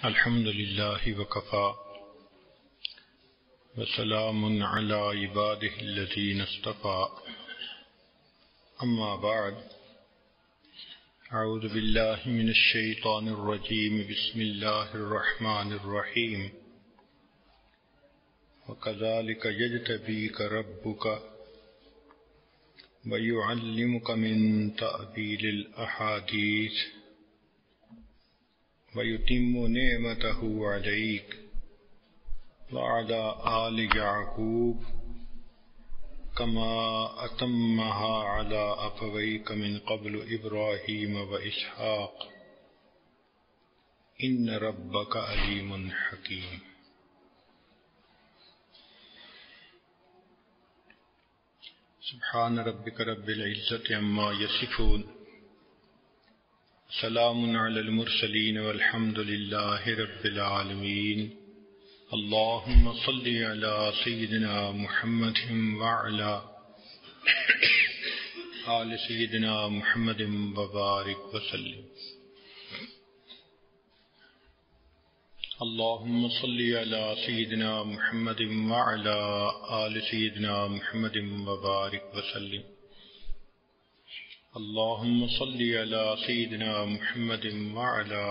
الحمد لله وكفى وسلام على عباده الذين اصطفى أما بعد أعوذ بالله من الشيطان الرجيم بسم الله الرحمن الرحيم وكذلك يجتبيك ربك ويعلمك من تأويل الأحاديث ويتم نعمته عليك وعلى آل يعقوب كما أتمها على أبويك من قبل إبراهيم وإسحاق إن ربك عليم حكيم. سبحان ربك رب العزة عما يصفون سلام على المرسلين والحمد لله رب العالمين. اللهم صل على سيدنا محمد وعلى آل سيدنا محمد وبارك وسلم. اللهم صل على سيدنا محمد وعلى آل سيدنا محمد وبارك وسلم. اللهم صل على سيدنا محمد وعلى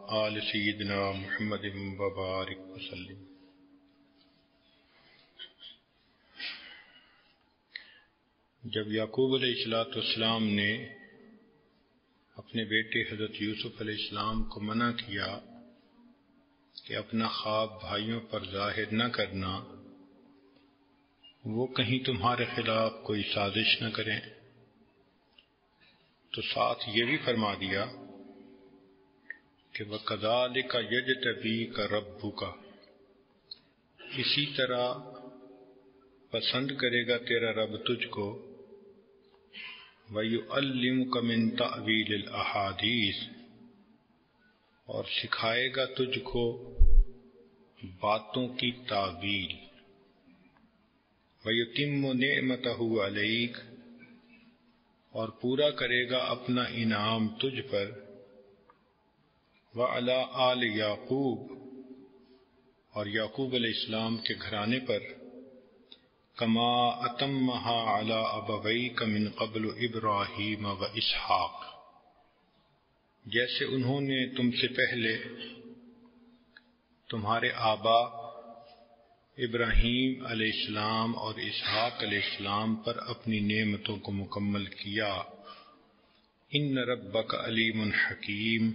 آل سيدنا محمد وبارك وسلم. جب یعقوب علیہ السلام نے اپنے بیٹے حضرت یوسف علیہ السلام کو منع کیا کہ اپنا خواب بھائیوں پر ظاہر نہ کرنا، وہ کہیں تمہارے خلاف کوئی سازش نہ کریں، تو ساتھ یہ بھی فرما دیا کہ وَكَذَلِكَ يَجْتَبِيكَ رَبُّكَ، اسی طرح پسند کرے گا تیرا رب تجھ کو، وَيُعَلِّمُكَ مِن تَأْوِيلِ الْأَحَادِيثِ، اور سکھائے گا تجھ کو باتوں کی تعویل، وَيُتِمُّ نِعْمَتَهُ عَلَيْكَ، اور پورا کرے گا اپنا انعام تجھ پر، وَعَلَىٰ آلِ یعقوب، اور یعقوب علیہ السلام کے گھرانے پر، کما اتمہا علی ابویک من قبل ابراہیم و اسحاق، جیسے انہوں نے تم سے پہلے تمہارے آبا ابراہیم علیہ السلام اور اسحاق علیہ السلام پر اپنی نعمتوں کو مکمل کیا۔ ان ربک علیم حکیم،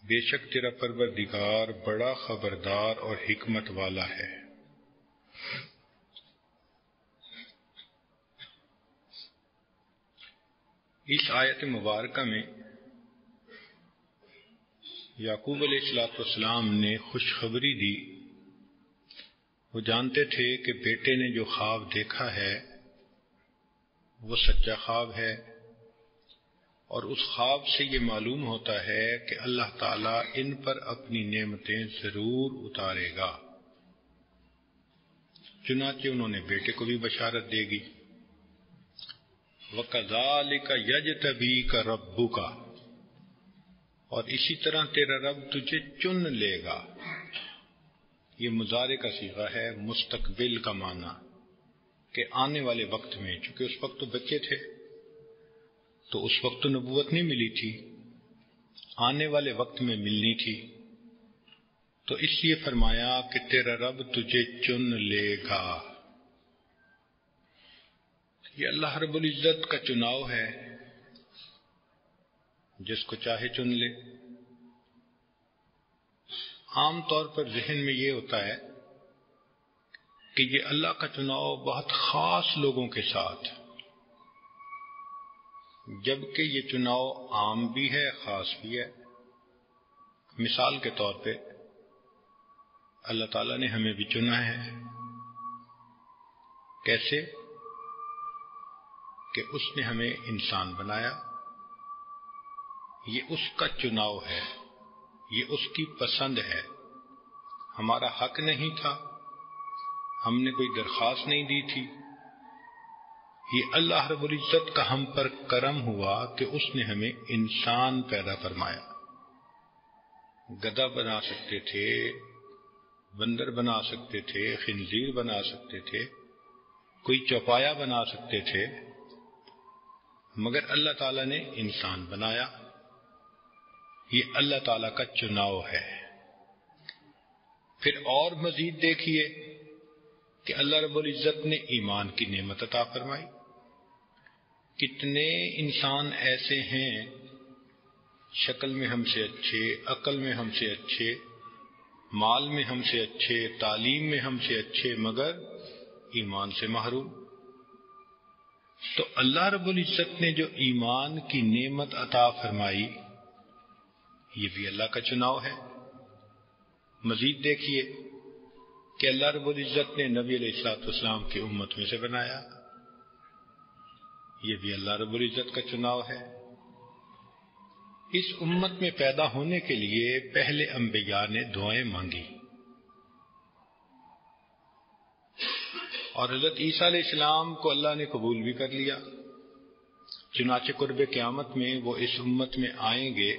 بے شک تیرا پروردگار بڑا خبردار اور حکمت والا ہے۔ اس آیت مبارکہ میں یعقوب علیہ السلام نے خوشخبری دی۔ وہ جانتے تھے کہ بیٹے نے جو خواب دیکھا ہے وہ سچا خواب ہے، اور اس خواب سے یہ معلوم ہوتا ہے کہ اللہ تعالیٰ ان پر اپنی نعمتیں ضرور اتارے گا۔ چنانچہ انہوں نے بیٹے کو بھی بشارت دے گی۔ وَكَذَلِكَ يَجْتَبِيكَ رَبُّكَ، اور اسی طرح تیرا رب تجھے چن لے گا۔ یہ مضارع کا صیغہ ہے، مستقبل کا معنی کہ آنے والے وقت میں، چونکہ اس وقت تو بچے تھے تو اس وقت تو نبوت نہیں ملی تھی، آنے والے وقت میں ملنی تھی، تو اس لیے فرمایا کہ تیرا رب تجھے چن لے گا۔ یہ اللہ رب العزت کا چناؤ ہے، جس کو چاہے چن لے۔ عام طور پر ذہن میں یہ ہوتا ہے کہ یہ اللہ کا چناؤ بہت خاص لوگوں کے ساتھ، جبکہ یہ چناؤ عام بھی ہے خاص بھی ہے۔ مثال کے طور پہ اللہ تعالیٰ نے ہمیں بھی چنا ہے۔ کیسے؟ کہ اس نے ہمیں انسان بنایا، یہ اس کا چناؤ ہے، یہ اس کی پسند ہے، ہمارا حق نہیں تھا، ہم نے کوئی درخواست نہیں دی تھی، یہ اللہ رب العزت کا ہم پر کرم ہوا کہ اس نے ہمیں انسان پیدا فرمایا۔ گدھا بنا سکتے تھے، بندر بنا سکتے تھے، خنزیر بنا سکتے تھے، کوئی چوپایا بنا سکتے تھے، مگر اللہ تعالیٰ نے انسان بنایا۔ یہ اللہ تعالیٰ کا چناؤ ہے۔ پھر اور مزید دیکھیے کہ اللہ رب العزت نے ایمان کی نعمت عطا فرمائی۔ کتنے انسان ایسے ہیں شکل میں ہم سے اچھے، عقل میں ہم سے اچھے، مال میں ہم سے اچھے، تعلیم میں ہم سے اچھے، مگر ایمان سے محروم۔ تو اللہ رب العزت نے جو ایمان کی نعمت عطا فرمائی، یہ بھی اللہ کا چناؤ ہے۔ مزید دیکھیے کہ اللہ رب العزت نے نبی علیہ الصلوۃ والسلام کی امت میں سے بنایا، یہ بھی اللہ رب العزت کا چناؤ ہے۔ اس امت میں پیدا ہونے کے لیے پہلے انبیاء نے دعائیں مانگی، اور حضرت عیسیٰ علیہ السلام کو اللہ نے قبول بھی کر لیا۔ چنانچہ قرب قیامت میں وہ اس امت میں آئیں گے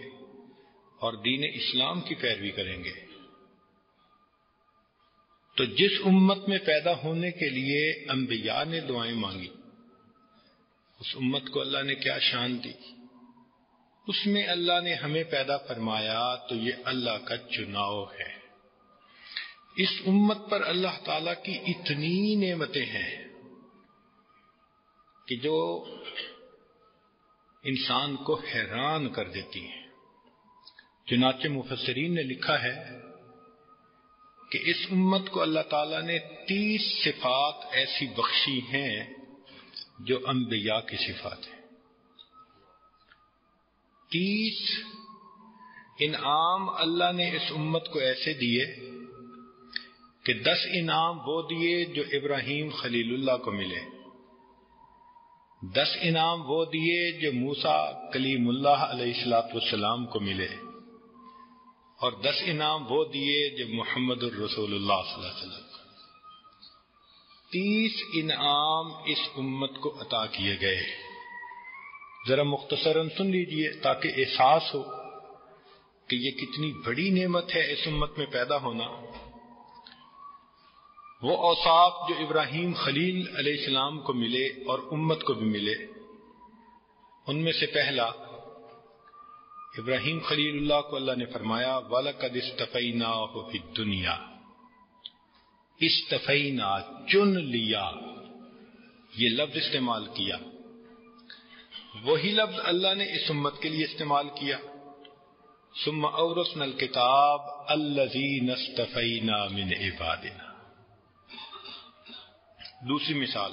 اور دین اسلام کی پیروی کریں گے۔ تو جس امت میں پیدا ہونے کے لیے انبیاء نے دعائیں مانگی، اس امت کو اللہ نے کیا شان دی، اس میں اللہ نے ہمیں پیدا فرمایا، تو یہ اللہ کا چناؤ ہے۔ اس امت پر اللہ تعالیٰ کی اتنی نعمتیں ہیں کہ جو انسان کو حیران کر دیتی ہیں۔ چنانچہ مفسرین نے لکھا ہے کہ اس امت کو اللہ تعالیٰ نے 30 صفات ایسی بخشی ہیں جو انبیاء کی صفات ہیں۔ 30 انعام اللہ نے اس امت کو ایسے دیے کہ 10 انعام وہ دیے جو ابراہیم خلیل اللہ کو ملے، 10 انعام وہ دیے جو موسیٰ کلیم اللہ علیہ السلام کو ملے، اور 10 انعام وہ دیے جو محمد الرسول اللہ صلی اللہ علیہ وسلم کو۔ 30 انعام اس امت کو عطا کیے گئے۔ ذرا مختصراً سن لیجئے تاکہ احساس ہو کہ یہ کتنی بڑی نعمت ہے اس امت میں پیدا ہونا۔ وہ اوصاف جو ابراہیم خلیل علیہ السلام کو ملے اور امت کو بھی ملے، ان میں سے پہلا، ابراہیم خلیل اللہ کو اللہ نے فرمایا وَلَقَدِ اسْتَفَيْنَاهُ فِي الدُّنْيَا، استفینا چن لیا، یہ لفظ استعمال کیا۔ وہی لفظ اللہ نے اس امت کے لیے استعمال کیا۔ ثم اورثنا الکتاب الذین اصطفینا من عبادنا۔ دوسری مثال،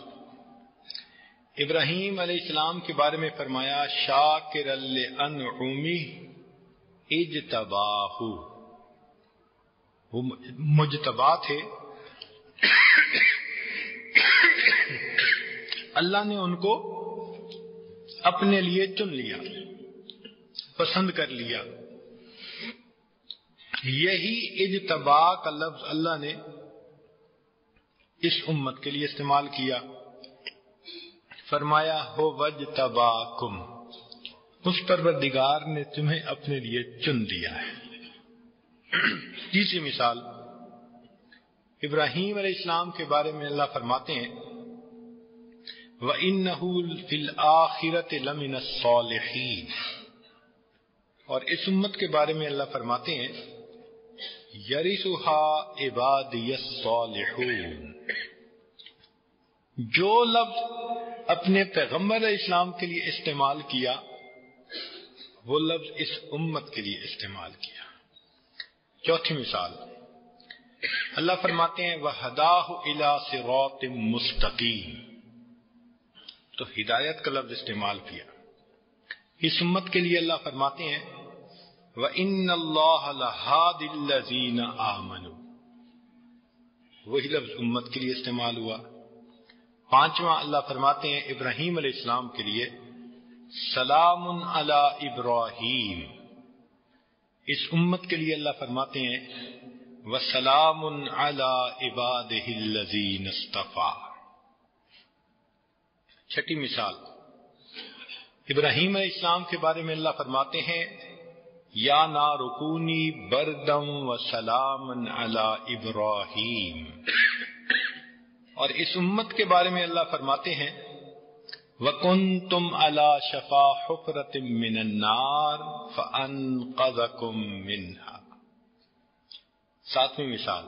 ابراہیم علیہ السلام کے بارے میں فرمایا شاکرا لانعمہ اجتباہ، وہ مجتبا تھے، اللہ نے ان کو اپنے لیے چن لیا، پسند کر لیا۔ یہی اجتبا کا لفظ اللہ نے اس امت کے لیے استعمال کیا۔ فرمایا ہو وجتباکم، اس پروردگار نے تمہیں اپنے لیے چن لیا ہے۔ تیسری مثال، ابراہیم علیہ السلام کے بارے میں اللہ فرماتے ہیں وَإِنَّهُ فِي الْآخِرَةِ لَمِنَ الصَّالِحِينَ، اور اس امت کے بارے میں اللہ فرماتے ہیں يَرِثُهَا عِبَادِيَ الصَّالِحُونَ۔ جو لفظ اپنے پیغمبر علیہ السلام کے لیے استعمال کیا، وہ لفظ اس امت کے لیے استعمال کیا۔ چوتھی مثال، اللہ فرماتے ہیں وَهَدَاهُ إِلَى صِرَاطٍ مُسْتَقِيمٍ، تو ہدایت کا لفظ استعمال کیا۔ اس امت کے لیے اللہ فرماتے ہیں وَإِنَّ اللَّهَ لَهَادِ الَّذِينَ آمَنُوا، وہی لفظ امت کے لیے استعمال ہوا۔ پانچواں، اللہ فرماتے ہیں ابراہیم علیہ السلام کے لیے سلام علی ابراہیم، اس امت کے لیے اللہ فرماتے ہیں وسلام علی عبادہ الذین اصطفیٰ۔ چھٹی مثال، ابراہیم علیہ السلام کے بارے میں اللہ فرماتے ہیں یا نار کونی بردم و سلاما علی ابراہیم. اور اس امت کے بارے میں اللہ فرماتے ہیں وَكُنْتُمْ عَلَى شَفَا حُفْرَةٍ مِّنَ النَّارِ فَأَنْقَذَكُم مِّنْهَا. ساتویں مثال،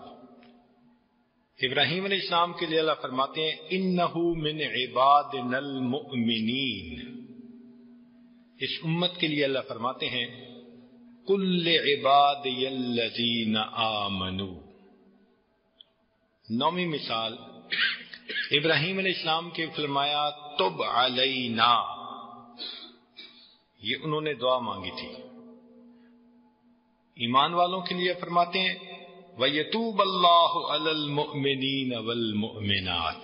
ابراہیم علیہ السلام کے لیے اللہ فرماتے ہیں اِنَّهُ مِنْ عِبَادِنَا الْمُؤْمِنِينَ. اس امت کے لیے اللہ فرماتے ہیں قُلْ لِعِبَادِيَ الَّذِينَ آمَنُوا. نویں مثال، ابراہیم علیہ السلام کے فرمایا تب علینا، یہ انہوں نے دعا مانگی تھی. ایمان والوں کے لیے فرماتے ہیں وَيَتُوبَ اللَّهُ عَلَى الْمُؤْمِنِينَ وَالْمُؤْمِنَاتِ.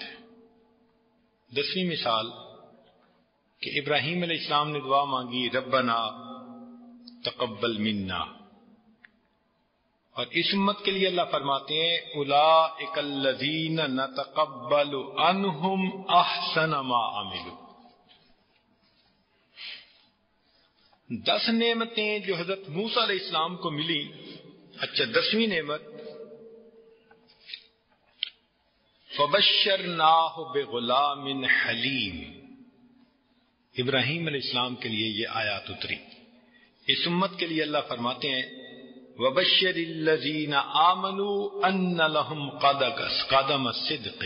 10ویں مثال کہ ابراہیم علیہ السلام نے دعا مانگی ربنا تقبل منا، اور اس امت کے لیے اللہ فرماتے ہیں اولئک الذین نتقبل عنہم احسن ما عملوا. 10 نعمتیں جو حضرت موسیٰ علیہ السلام کو ملی. اچھا، 10ویں نعمت فبشرناہ بغلام حلیم. ابراہیم علیہ السلام کے لیے یہ آیات اتری. اس امت کے لیے اللہ فرماتے ہیں وَبَشِّرِ الَّذِينَ آمَنُوا أَنَّ لَهُمْ قَدَمَ صِدْقٍ.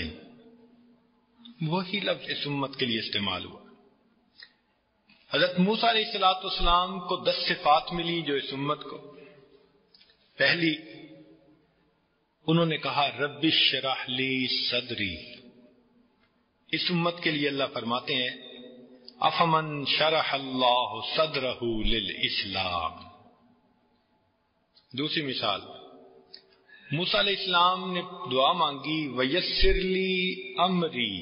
وہی لفظ اس امت کے لیے استعمال ہوا. حضرت موسیٰ علیہ السلام کو 10 صفات ملی جو اس امت کو. پہلی، انہوں نے کہا رب اشرح لی صدری. اس امت کے لیے اللہ فرماتے ہیں افمن شرح اللہ صدرہ للاسلام. دوسری مثال، موسیٰ علیہ السلام نے دعا مانگی ویسر لی امری.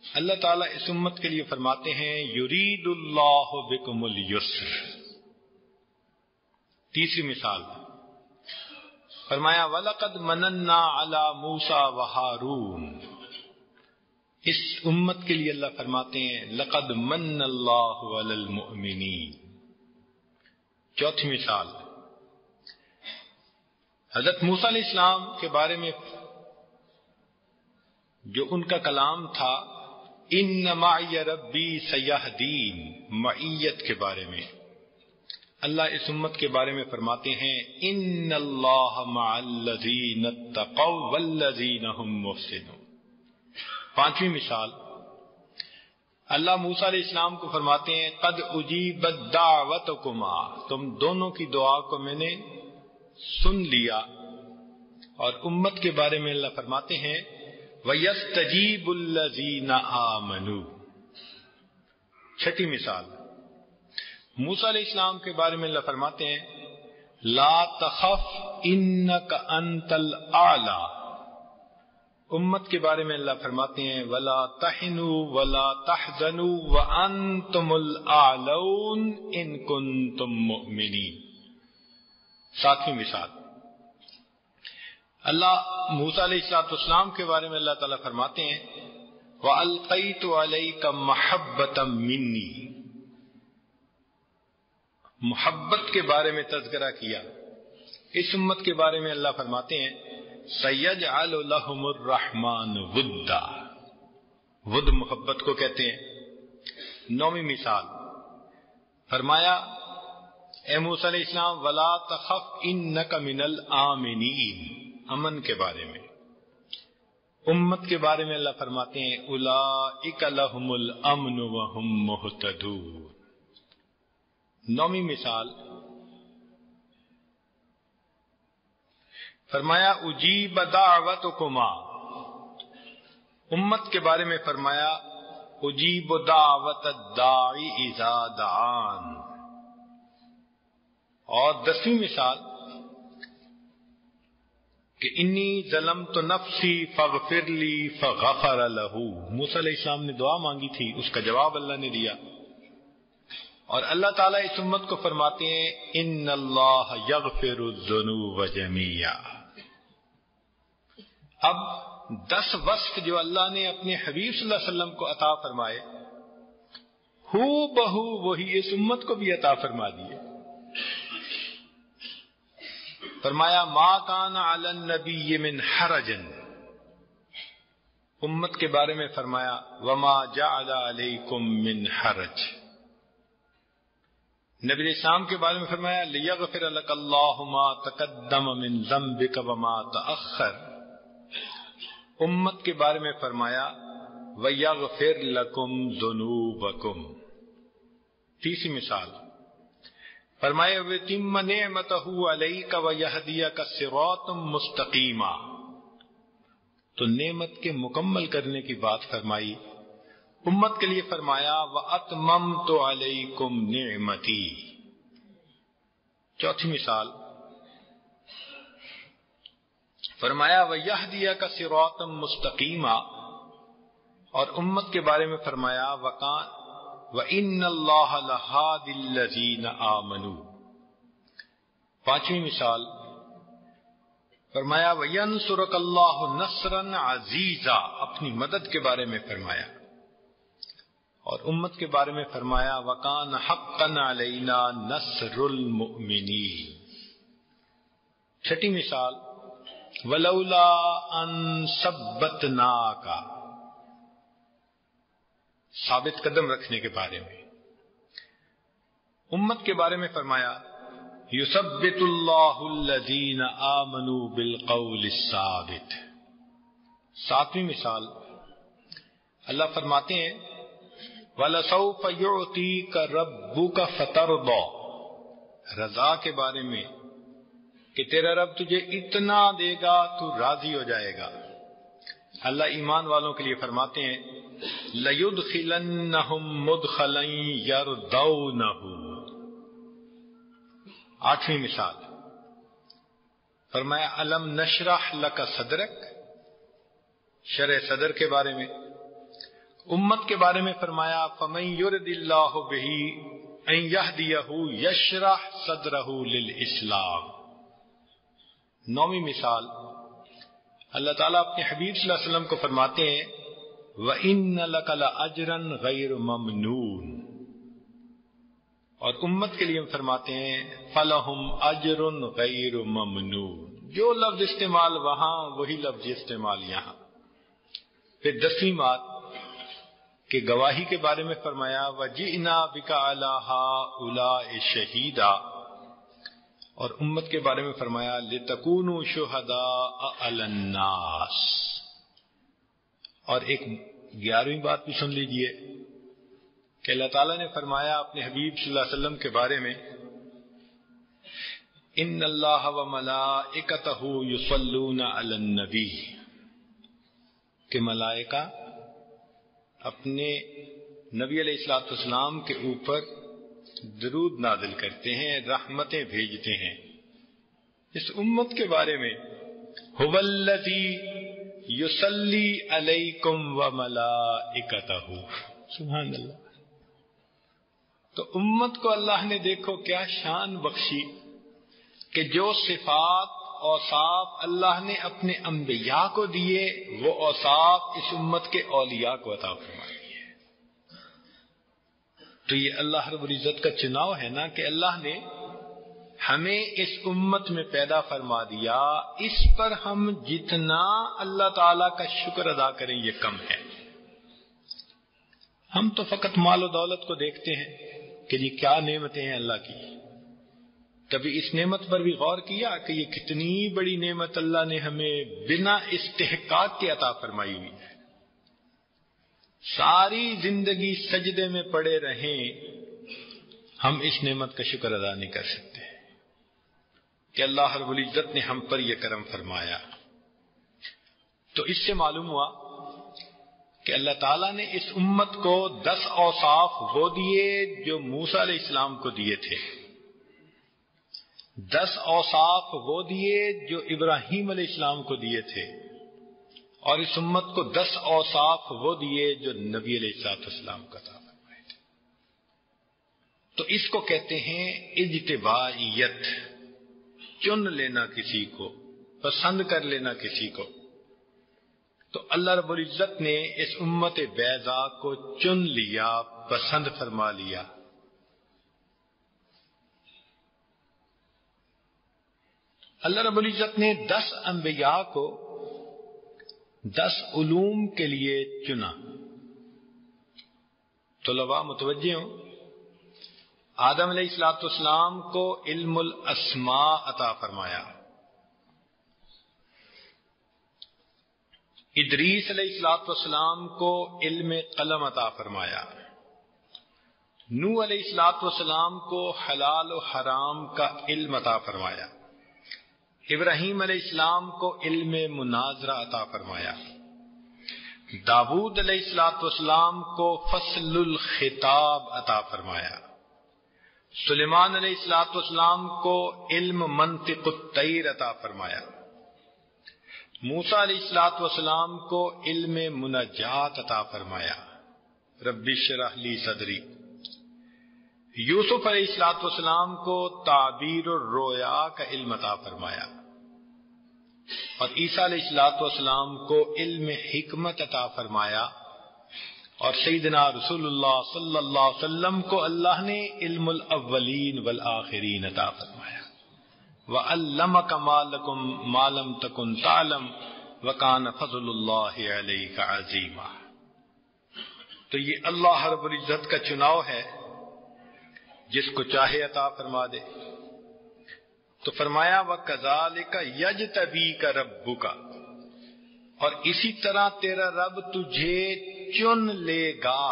اللہ تعالیٰ اس امت کے لیے فرماتے ہیں یرید اللہ بکم الیسر. تیسری مثال فرمایا وَلَقَدْ مَنَنَّا عَلَى مُوسَى وَهَارُونَ. اس امت کے لیے اللہ فرماتے ہیں لَقَدْ مَنَّ اللَّهُ عَلَى الْمُؤْمِنِينَ. چوتھی مثال، حضرت موسیٰ علیہ السلام کے بارے میں جو ان کا کلام تھا ان معی ربی سیہدین، معیت کے بارے میں اللہ اس امت کے بارے میں فرماتے ہیں ان اللہ مع الذین اتقوا والذین هم محسنون. پانچویں مثال، اللہ موسیٰ علیہ السلام کو فرماتے ہیں قد اجیبت دعوتکما، تم دونوں کی دعا کو میں نے سن لیا. اور امت کے بارے میں اللہ فرماتے ہیں وَيَسْتَجِيبُ الَّذِينَ آمَنُوا. چھٹی مثال، موسیٰ علیہ السلام کے بارے میں اللہ فرماتے ہیں لا تخف انک انت الاعلی. امت کے بارے میں اللہ فرماتے ہیں وَلَا تَحِنُوا وَلَا تَحْزَنُوا وَأَنْتُمُ الْأَعْلَوْنَ إِن كُنتُم مُؤْمِنِينَ. ساتویں مثال، اللہ موسیٰ علیہ السلام کے بارے میں اللہ تعالیٰ فرماتے ہیں وَأَلْقَيْتُ عَلَيْكَ مَحَبَّةً مِّنِّي. محبت کے بارے میں تذکرہ کیا. اس امت کے بارے میں اللہ فرماتے ہیں سَيَجْعَلُ لَهُمُ الرَّحْمَنُ وُدًّا. ود محبت کو کہتے ہیں. نویں مثال فرمایا اے موسیٰ علیہ السلام وَلَا تَخَفْ إِنَّكَ مِنَ الْآمِنِينَ. امن کے بارے میں. امت کے بارے میں اللہ فرماتے ہیں اولئک لہم الامن وہم مہتدون. نویں مثال فرمایا اجیب دعوتکما. امت کے بارے میں فرمایا اجیب دعوت الداعی اذا دعان. اور 10ویں مثال کہ انی ظلمت نفسی فاغفر لی فغفر لہ. موسیٰ علیہ السلام نے دعا مانگی تھی، اس کا جواب اللہ نے دیا. اور اللہ تعالیٰ اس امت کو فرماتے ہیں ان اللہ یغفر الذنوب جمیعا. اب 10 وصف جو اللہ نے اپنے حبیب صلی اللہ علیہ وسلم کو عطا فرمائے ہو بہو وہی اس امت کو بھی عطا فرما دیے. فرمایا ما کان علی النبی من حرج، امت کے بارے میں فرمایا وما جعل علیکم من حرج، نبی علیہ السلام کے بارے میں فرمایا لیغفر لک اللہ ما تقدم من ذنبک وما تأخر، امت کے بارے میں فرمایا ویغفر لکم ذنوبکم۔ تیسری مثال فرمایا وَيُتِمَّ نِعْمَتَهُ عَلَيْكَ وَيَهْدِيَكَ صِرَاطًا مُسْتَقِيمًا، تو نعمت کے مکمل کرنے کی بات فرمائی، امت کے لیے فرمایا وَأَتْمَمْتُ عَلَيْكُمْ نِعْمَتِي۔ چوتھی مثال فرمایا وَيَهْدِيَكَ صِرَاطًا مُسْتَقِيمًا، اور امت کے بارے میں فرمایا وَإِنَّ اللَّهَ لَهَادِ الَّذِينَ آمَنُوا۔ پانچویں مثال فرمایا وَيَنْصُرَكَ اللَّهُ نَصْرًا عَزِيزًا، اپنی مدد کے بارے میں فرمایا، اور امت کے بارے میں فرمایا وَكَانَ حَقًّا عَلَيْنَا نَصْرُ الْمُؤْمِنِينَ۔ چھٹی مثال وَلَوْلَا أَن ثَبَّتْنَاكَ، ثابت قدم رکھنے کے بارے میں، امت کے بارے میں فرمایا یثبت اللہ الذین آمنوا بالقول الثابت۔ ساتویں مثال اللہ فرماتے ہیں وَلَسَوْفَ يُعْطِيكَ رَبُّكَ فَتَرْضَىٰ، رضا کے بارے میں کہ تیرا رب تجھے اتنا دے گا تو راضی ہو جائے گا۔ اللہ ایمان والوں کے لیے فرماتے ہیں لَيُدْخِلَنَّهُمْ مُدْخَلًا يَرْضَوْنَهُ۔ آٹھویں مثال فرمایا أَلَمْ نَشْرَحْ لَكَ صَدْرَكَ، شرح صدر کے بارے میں، امت کے بارے میں فرمایا فَمَن يُرِدِ اللَّهُ بِهِ أَن يَهْدِيَهُ يَشْرَحْ صَدْرَهُ لِلْإِسْلَامِ۔ نویں مثال اللہ تعالیٰ اپنے حبیب صلی اللہ علیہ وسلم کو فرماتے ہیں وَإِنَّ لَكَ لَأَجْرًا غَيْرَ مَمْنُونٍ، اور امت کے لیے فرماتے ہیں فَلَهُمْ أَجْرٌ غَيْرُ مَمْنُونٍ، جو لفظ استعمال وہاں وہی لفظ استعمال یہاں۔ پھر دسویں بات کہ گواہی کے بارے میں فرمایا وَجِئْنَا بِكَ عَلَىٰ هَٰؤُلَاءِ شَهِيدًا، اور امت کے بارے میں فرمایا لِتَكُونُوا شُهَدَاءَ عَلَى النَّاسِ۔ اور ایک 11ویں بات بھی سن لیجئے کہ اللہ تعالیٰ نے فرمایا اپنے حبیب صلی اللہ علیہ وسلم کے بارے میں ان اللہ وملائکتہ یصلون علی النبی، کہ ملائکہ اپنے نبی علیہ الصلوۃ والسلام کے اوپر درود نازل کرتے ہیں، رحمتیں بھیجتے ہیں۔ اس امت کے بارے میں هو الذی یصلی علیکم وملائکتہ، سبحان اللہ۔ تو امت کو اللہ نے دیکھو کیا شان بخشی کہ جو صفات اوصاف اللہ نے اپنے انبیاء کو دیے وہ اوصاف اس امت کے اولیاء کو عطا فرما دیے۔ تو یہ اللہ رب العزت کا چناؤ ہے نا کہ اللہ نے ہمیں اس امت میں پیدا فرما دیا، اس پر ہم جتنا اللہ تعالی کا شکر ادا کریں یہ کم ہے۔ ہم تو فقط مال و دولت کو دیکھتے ہیں کہ یہ کیا نعمتیں ہیں اللہ کی، کبھی اس نعمت پر بھی غور کیا کہ یہ کتنی بڑی نعمت اللہ نے ہمیں بنا استحقاق کے عطا فرمائی ہوئی ہے۔ ساری زندگی سجدے میں پڑے رہیں ہم اس نعمت کا شکر ادا نہیں کر سکتے کہ اللہ رب العزت نے ہم پر یہ کرم فرمایا۔ تو اس سے معلوم ہوا کہ اللہ تعالیٰ نے اس امت کو 10 اوصاف وہ دیے جو موسیٰ علیہ السلام کو دیے تھے، 10 اوصاف وہ دیے جو ابراہیم علیہ السلام کو دیے تھے، اور اس امت کو 10 اوصاف وہ دیے جو نبی علیہ السلام کا عطا فرمائے تھے۔ تو اس کو کہتے ہیں اجتبائیت، چن لینا کسی کو، پسند کر لینا کسی کو۔ تو اللہ رب العزت نے اس امت بیضا کو چن لیا، پسند فرما لیا۔ اللہ رب العزت نے 10 انبیاء کو 10 علوم کے لیے چنا. طلباء متوجہ ہوں، آدم علیہ الصلوۃ والسلام کو علم الاسماء عطا فرمایا، ادریس علیہ الصلوۃ والسلام کو علم قلم عطا فرمایا، نوح علیہ الصلوۃ والسلام کو حلال و حرام کا علم عطا فرمایا، ابراہیم علیہ السلام کو علم مناظرہ عطا فرمایا، داؤد علیہ الصلوۃ والسلام کو فصل الخطاب عطا فرمایا، سلیمان علیہ الصلوۃ والسلام کو علم منطق الطیر عطا فرمایا، موسیٰ علیہ الصلوۃ والسلام کو علم مناجات عطا فرمایا، رب اشرح لی صدری، یوسف علیہ الصلوۃ والسلام کو تعبیر الرؤیا کا علم عطا فرمایا، اور عیسیٰ علیہ الصلوۃ والسلام کو علم حکمت عطا فرمایا، اور سیدنا رسول اللہ صلی اللہ علیہ وسلم کو اللہ نے علم الاولین والآخرین عطا فرمایا. وَعَلَّمَكَ مَا لَمْ تَكُنْ تَعْلَمْ وَكَانَ فَضْلُ اللَّهِ عَلَيْكَ عَظِيمًا. تو یہ اللہ رب العزت کا چناؤ ہے، جس کو چاہے عطا فرما دے. تو فرمایا وَكَذَلِكَ يَجْتَبِيكَ رَبُّكَ، اور اسی طرح تیرا رب تجھے چن لے گا.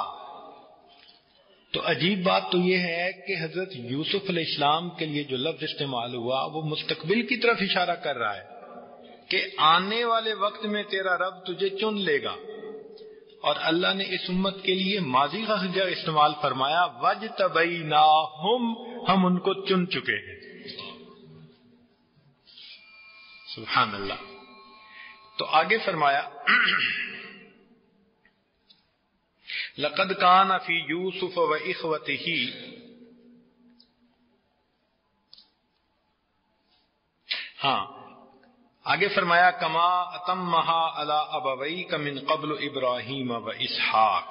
تو عجیب بات تو یہ ہے کہ حضرت یوسف علیہ السلام کے لیے جو لفظ استعمال ہوا وہ مستقبل کی طرف اشارہ کر رہا ہے کہ آنے والے وقت میں تیرا رب تجھے چن لے گا، اور اللہ نے اس امت کے لیے ماضی کا صیغہ استعمال فرمایا وَاجْتَبَيْنَاهُمْ، ہم ان کو چن چکے ہیں. سبحان اللہ. تو آگے فرمایا لقد كان في يوسف واخوته، ہاں آگے فرمایا کما اتمها على ابويك من قبل ابراہیم واسحاق،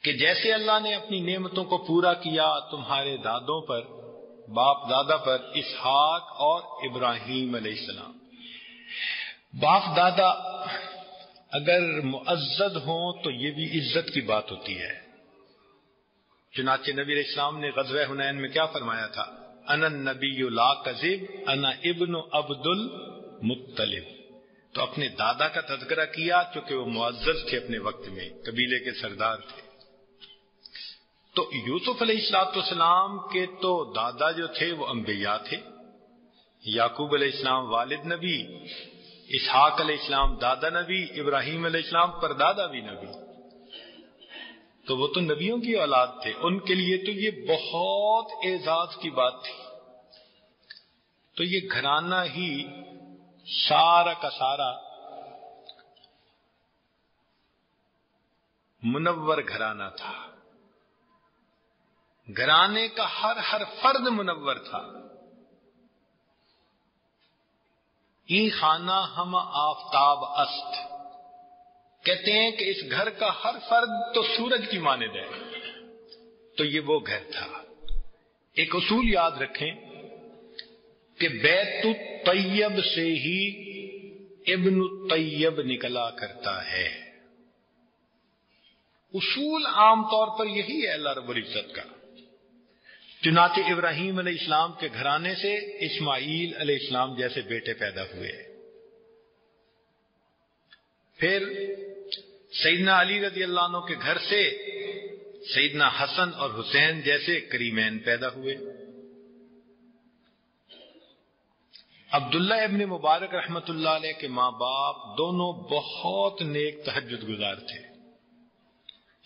کہ جیسے اللہ نے اپنی نعمتوں کو پورا کیا تمہارے دادوں پر، باپ دادا پر، اسحاق اور ابراہیم علیہ السلام. باپ دادا اگر معزز ہوں تو یہ بھی عزت کی بات ہوتی ہے. چنانچہ نبی علیہ السلام نے غزوہ حنین میں کیا فرمایا تھا؟ انا النبی لا کذب انا ابن عبد المطلب. تو اپنے دادا کا تذکرہ کیا چونکہ وہ معزز تھے، اپنے وقت میں قبیلے کے سردار تھے. تو یوسف علیہ الصلوۃ والسلام کے تو دادا جو تھے وہ انبیاء تھے. یعقوب علیہ السلام والد نبی، اسحاق علیہ السلام دادا نبی، ابراہیم علیہ السلام پردادا بھی نبی. تو وہ تو نبیوں کی اولاد تھے، ان کے لیے تو یہ بہت اعزاز کی بات تھی. تو یہ گھرانہ ہی سارا کا سارا منور گھرانہ تھا، گھرانے کا ہر فرد منور تھا. ای خانہ ہم آفتاب است، کہتے ہیں کہ اس گھر کا ہر فرد تو سورج کی مانند ہے. تو یہ وہ گھر تھا. ایک اصول یاد رکھیں کہ بیت الطیب سے ہی ابن الطیب نکلا کرتا ہے. اصول عام طور پر یہی ہے اللہ رب العزت کا. چنانچہ ابراہیم علیہ السلام کے گھرانے سے اسماعیل علیہ السلام جیسے بیٹے پیدا ہوئے. پھر سیدنا علی رضی اللہ عنہ کے گھر سے سیدنا حسن اور حسین جیسے کریمین پیدا ہوئے. عبداللہ ابن مبارک رحمت اللہ علیہ کے ماں باپ دونوں بہت نیک تہجد گزار تھے.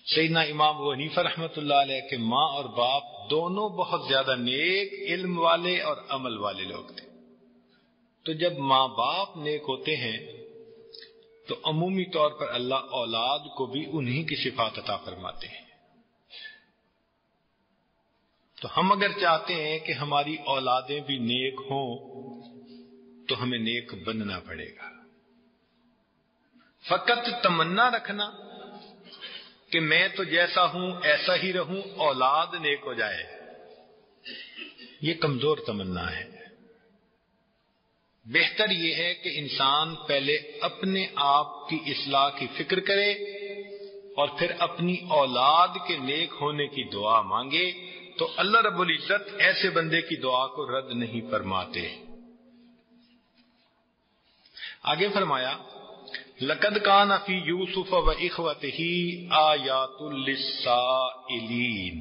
سیدنا امام ابو حنیفہ رحمت اللہ علیہ کے ماں اور باپ دونوں بہت زیادہ نیک، علم والے اور عمل والے لوگ تھے. تو جب ماں باپ نیک ہوتے ہیں تو عمومی طور پر اللہ اولاد کو بھی انہی کی صفات عطا فرماتے ہیں. تو ہم اگر چاہتے ہیں کہ ہماری اولادیں بھی نیک ہوں تو ہمیں نیک بننا پڑے گا. فقط تمنا رکھنا کہ میں تو جیسا ہوں ایسا ہی رہوں، اولاد نیک ہو جائے، یہ کمزور تمنا ہے. بہتر یہ ہے کہ انسان پہلے اپنے آپ کی اصلاح کی فکر کرے اور پھر اپنی اولاد کے نیک ہونے کی دعا مانگے، تو اللہ رب العزت ایسے بندے کی دعا کو رد نہیں فرماتے۔ آگے فرمایا لَقَدْ كَانَ فِي يُوسُفَ وَإِخْوَتِهِ آيَاتٌ لِلسَّائِلِينَ،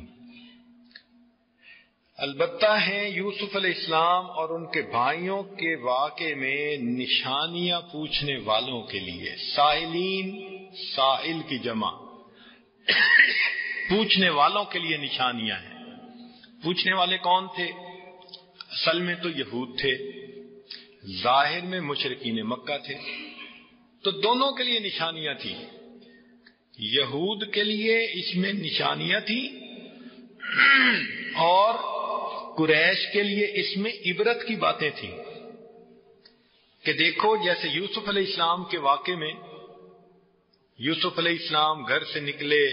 البتہ ہیں یوسف علیہ السلام اور ان کے بھائیوں کے واقعے میں نشانیاں پوچھنے والوں کے لیے۔ سائلین، سائل کی جمع، پوچھنے والوں کے لیے نشانیاں ہیں۔ پوچھنے والے کون تھے؟ اصل میں تو یہود تھے، ظاہر میں مشرکین مکہ تھے، تو دونوں کے لیے نشانیاں تھیں۔ یہود کے لیے اس میں نشانیاں تھیں اور قریش کے لیے اس میں عبرت کی باتیں تھیں کہ دیکھو، جیسے یوسف علیہ السلام کے واقعے میں یوسف علیہ السلام گھر سے نکلے،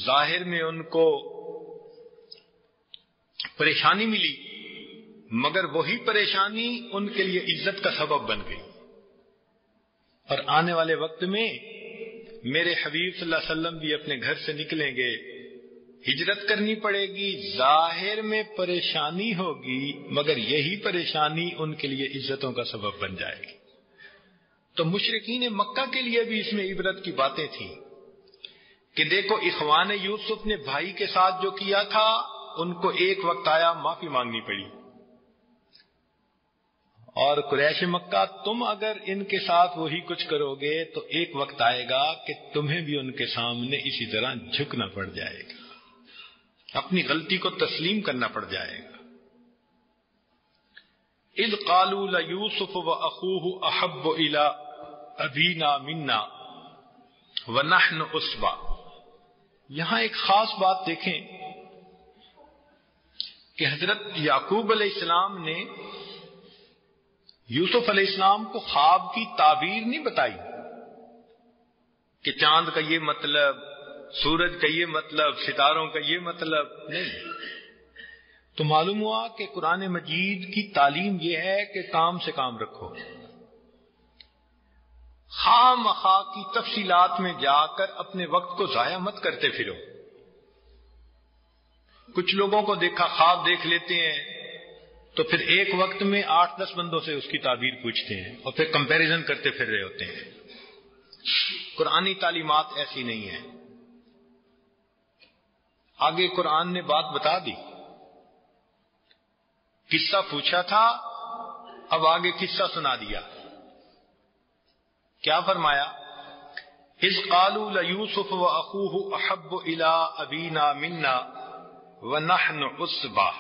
ظاہر میں ان کو پریشانی ملی، مگر وہی پریشانی ان کے لیے عزت کا سبب بن گئی، اور آنے والے وقت میں میرے حبیب صلی اللہ علیہ وسلم بھی اپنے گھر سے نکلیں گے، ہجرت کرنی پڑے گی، ظاہر میں پریشانی ہوگی، مگر یہی پریشانی ان کے لیے عزتوں کا سبب بن جائے گی۔ تو مشرکین مکہ کے لیے بھی اس میں عبرت کی باتیں تھیں کہ دیکھو، اخوان یوسف نے بھائی کے ساتھ جو کیا تھا، ان کو ایک وقت آیا معافی مانگنی پڑی، اور قریش مکہ تم اگر ان کے ساتھ وہی کچھ کرو گے تو ایک وقت آئے گا کہ تمہیں بھی ان کے سامنے اسی طرح جھکنا پڑ جائے گا، اپنی غلطی کو تسلیم کرنا پڑ جائے گا۔ اذ قالوا لیوسف واخوہ احب الی ابینا منا ونحن عصبہ۔ یہاں ایک خاص بات دیکھیں کہ حضرت یعقوب علیہ السلام نے یوسف علیہ السلام کو خواب کی تعبیر نہیں بتائی کہ چاند کا یہ مطلب، سورج کا یہ مطلب، ستاروں کا یہ مطلب نہیں۔ تو معلوم ہوا کہ قرآن مجید کی تعلیم یہ ہے کہ کام سے کام رکھو، خواہ مخواہ کی تفصیلات میں جا کر اپنے وقت کو ضائع مت کرتے پھرو۔ کچھ لوگوں کو دیکھا خواب دیکھ لیتے ہیں تو پھر ایک وقت میں 8-10 بندوں سے اس کی تعبیر پوچھتے ہیں اور پھر کمپیریزن کرتے پھر رہے ہوتے ہیں۔ قرآنی تعلیمات ایسی نہیں ہیں۔ آگے قرآن نے بات بتا دی، قصہ پوچھا تھا، اب آگے قصہ سنا دیا۔ کیا فرمایا؟ اذ قالوا لیوسف واخوہ احب الی ابینا منا ونحن عصبہ۔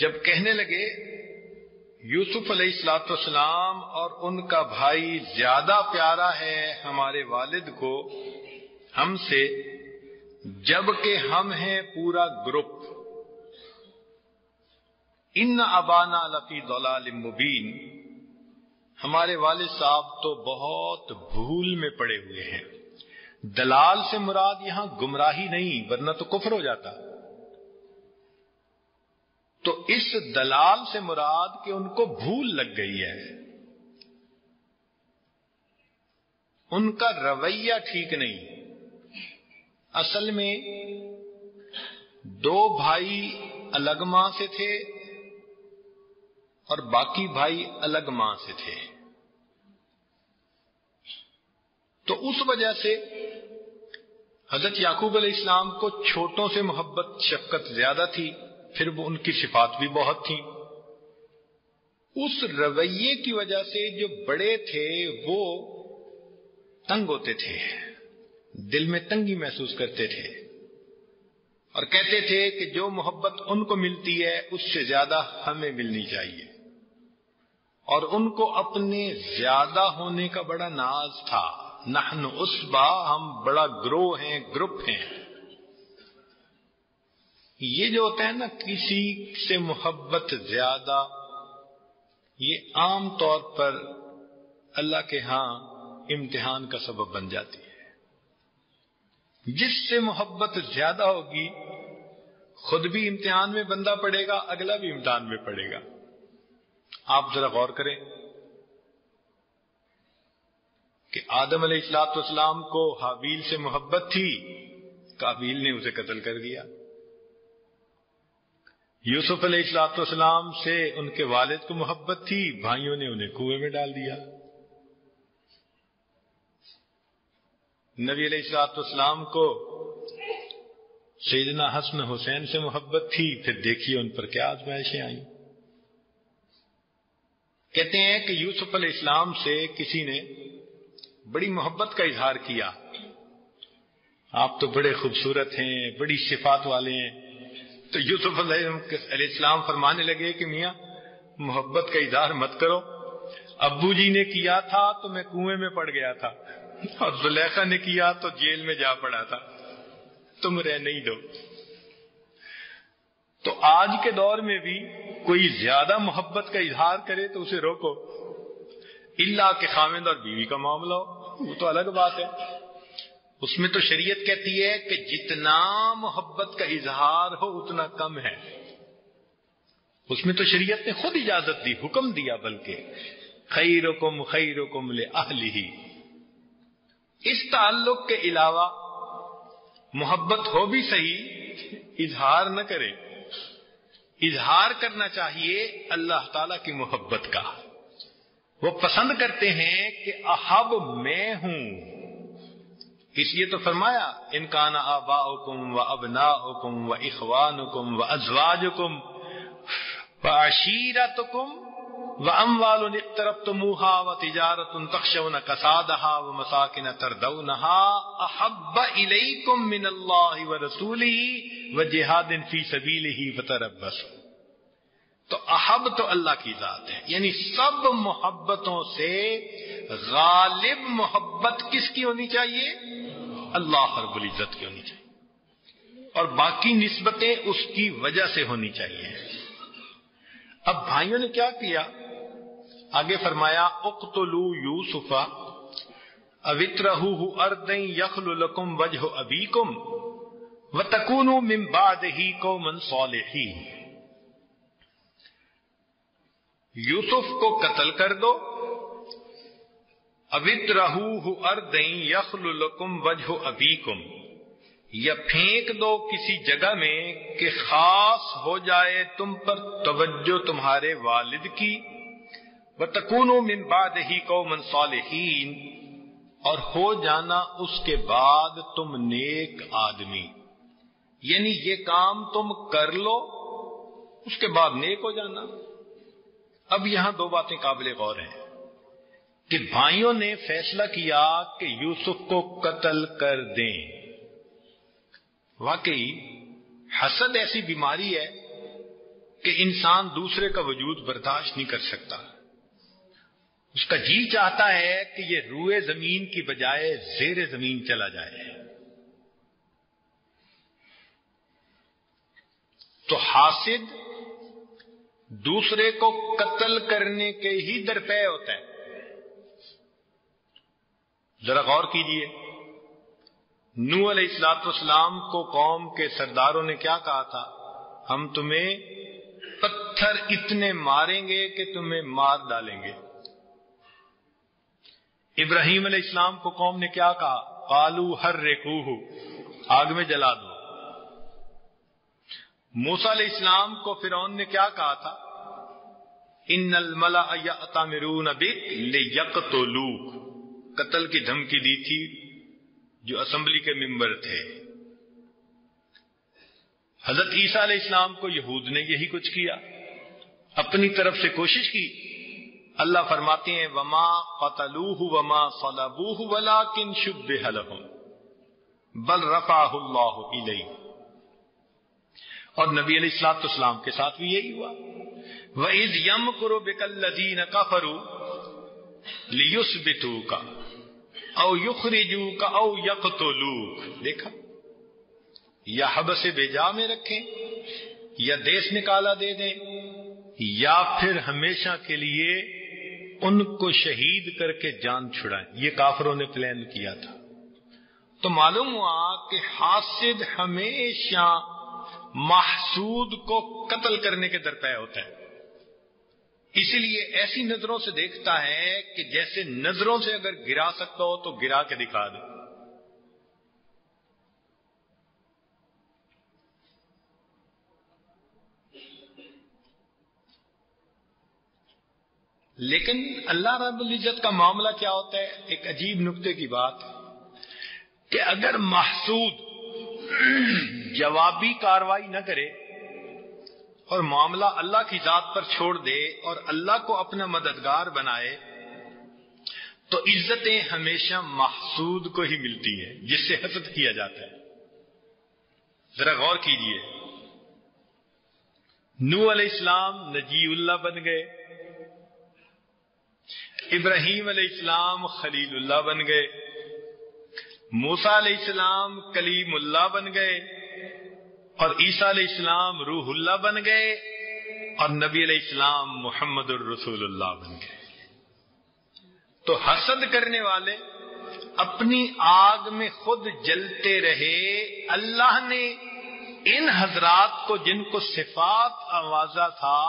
جب کہنے لگے یوسف علیہ الصلوۃ والسلام اور ان کا بھائی زیادہ پیارا ہے ہمارے والد کو ہم سے، جبکہ ہم ہیں پورا گروپ۔ ان ابانا لفی ضلال مبین، ہمارے والد صاحب تو بہت بھول میں پڑے ہوئے ہیں۔ دلال سے مراد یہاں گمراہی نہیں، ورنہ تو کفر ہو جاتا۔ تو اس دلال سے مراد کہ ان کو بھول لگ گئی ہے، ان کا رویہ ٹھیک نہیں۔ اصل میں 2 بھائی الگ ماں سے تھے اور باقی بھائی الگ ماں سے تھے، تو اس وجہ سے حضرت یعقوب علیہ السلام کو چھوٹوں سے محبت شفقت زیادہ تھی، پھر وہ ان کی صفات بھی بہت تھیں۔ اس رویے کی وجہ سے جو بڑے تھے وہ تنگ ہوتے تھے، دل میں تنگی محسوس کرتے تھے، اور کہتے تھے کہ جو محبت ان کو ملتی ہے اس سے زیادہ ہمیں ملنی چاہیے، اور ان کو اپنے زیادہ ہونے کا بڑا ناز تھا۔ نحن عصبہ، ہم بڑا گروہ ہیں، گروپ ہیں۔ یہ جو ہوتا ہے نا کسی سے محبت زیادہ، یہ عام طور پر اللہ کے ہاں امتحان کا سبب بن جاتی ہے۔ جس سے محبت زیادہ ہوگی خود بھی امتحان میں بندہ پڑے گا، اگلا بھی امتحان میں پڑے گا۔ آپ ذرا غور کریں کہ آدم علیہ الصلوۃ والسلام کو حابیل سے محبت تھی، قابیل نے اسے قتل کر دیا۔ یوسف علیہ الصلوۃ والسلام سے ان کے والد کو محبت تھی، بھائیوں نے انہیں کنویں میں ڈال دیا۔ نبی علیہ الصلوۃ والسلام کو سیدنا حسن حسین سے محبت تھی، پھر دیکھیے ان پر کیا آزمائشیں آئیں۔ کہتے ہیں کہ یوسف علیہ السلام سے کسی نے بڑی محبت کا اظہار کیا، آپ تو بڑے خوبصورت ہیں، بڑی صفات والے ہیں۔ تو یوسف علیہ السلام فرمانے لگے کہ میاں محبت کا اظہار مت کرو، ابو جی نے کیا تھا تو میں کنویں میں پڑ گیا تھا، اور زلیخا نے کیا تو جیل میں جا پڑا تھا، تم رہ نہیں دو۔ تو آج کے دور میں بھی کوئی زیادہ محبت کا اظہار کرے تو اسے روکو، الا کہ خاوند اور بیوی کا معاملہ ہو، وہ تو الگ بات ہے۔ اس میں تو شریعت کہتی ہے کہ جتنا محبت کا اظہار ہو اتنا کم ہے، اس میں تو شریعت نے خود اجازت دی، حکم دیا، بلکہ خیرکم خیرکم لأہلہ۔ اس تعلق کے علاوہ محبت ہو بھی صحیح، اظہار نہ کرے۔ اظہار کرنا چاہیے اللہ تعالی کی محبت کا، وہ پسند کرتے ہیں کہ احب میں ہوں، اس لیے تو فرمایا ان کان آباؤکم و ابناؤکم و اخوانکم و ازواجکم و عشیرتکم و اموال اقترفتموها و تجارت تخشون کسادها و مساکن ترضونها احب الیکم من اللہ و رسولہ و جہاد فی سبیلہ فتربصوا۔ تو احب تو اللہ کی ذات ہے، یعنی سب محبتوں سے غالب محبت کس کی ہونی چاہیے؟ اللہ رب العزت کی ہونی چاہیے، اور باقی نسبتیں اس کی وجہ سے ہونی چاہیے۔ اب بھائیوں نے کیا کیا؟ آگے فرمایا اقتلوا یوسف او اطرحوہ ارضا یخل لکم وجہ ابیکم وتکونوا من بعدہ قوما صالحین۔ یوسف کو قتل کر دو، اَوِطْرَحُوهُ أَرْضًا يَخْلُ لَكُمْ وَجْهُ أَبِيكُمْ، یا پھینک دو کسی جگہ میں کہ خاص ہو جائے تم پر توجہ تمہارے والد کی، وَتَكُونُوا مِن بَعْدِهِ قَوْمًا صَالِحِينَ، اور ہو جانا اس کے بعد تم نیک آدمی، یعنی یہ کام تم کر لو اس کے بعد نیک ہو جانا۔ اب یہاں دو باتیں قابل غور ہیں کہ بھائیوں نے فیصلہ کیا کہ یوسف کو قتل کر دیں۔ واقعی حسد ایسی بیماری ہے کہ انسان دوسرے کا وجود برداشت نہیں کر سکتا، اس کا جی چاہتا ہے کہ یہ روئے زمین کی بجائے زیر زمین چلا جائے۔ تو حاسد دوسرے کو قتل کرنے کے ہی درپے ہوتا ہے۔ ذرا غور کیجئے، نوح علیہ السلام کو قوم کے سرداروں نے کیا کہا تھا؟ ہم تمہیں پتھر اتنے ماریں گے کہ تمہیں مار ڈالیں گے۔ ابراہیم علیہ السلام کو قوم نے کیا کہا؟ قالوا حرقوہ، آگ میں جلا دو۔ موسیٰ علیہ السلام کو فرعون نے کیا کہا تھا؟ ان الملأ یأتمرون بک لیقتلوک، قتل کی دھمکی دی تھی جو اسمبلی کے ممبر تھے۔ حضرت عیسیٰ علیہ السلام کو یہود نے یہی کچھ کیا، اپنی طرف سے کوشش کی۔ اللہ فرماتے ہیں وما قتلوہ وما صلبوہ ولکن شبہ لہم بل رفعہ اللہ الیہ۔ اور نبی علیہ الصلوۃ والسلام کے ساتھ بھی یہی ہوا۔ وَإِذْ يَمْكُرُ بِكَ الَّذِينَ كَفَرُوا لِيُثْبِتُوكَ أَوْ يُخْرِجُوكَ أَوْ يَقْتُلُوكَ۔ دیکھا، یا حبس بےجا میں رکھیں، یا دیس نکالا دے دیں، یا پھر ہمیشہ کے لیے ان کو شہید کر کے جان چھڑائیں۔ یہ کافروں نے پلان کیا تھا۔ تو معلوم ہوا کہ حاسد ہمیشہ محسود کو قتل کرنے کے درپے ہوتا ہے۔ اسی لیے ایسی نظروں سے دیکھتا ہے کہ جیسے نظروں سے اگر گرا سکتا ہو تو گرا کے دکھا دے. لیکن اللہ رب العزت کا معاملہ کیا ہوتا ہے؟ ایک عجیب نکتے کی بات کہ اگر محسود جوابی کاروائی نہ کرے اور معاملہ اللہ کی ذات پر چھوڑ دے اور اللہ کو اپنا مددگار بنائے تو عزتیں ہمیشہ محسود کو ہی ملتی ہیں جس سے حسد کیا جاتا ہے. ذرا غور کیجئے، نوح علیہ السلام نجی اللہ بن گئے، ابراہیم علیہ السلام خلیل اللہ بن گئے، موسیٰ علیہ السلام کلیم اللہ بن گئے، اور عیسیٰ علیہ السلام روح اللہ بن گئے، اور نبی علیہ السلام محمد الرسول اللہ بن گئے. تو حسد کرنے والے اپنی آگ میں خود جلتے رہے. اللہ نے ان حضرات کو جن کو صفات آوازہ تھا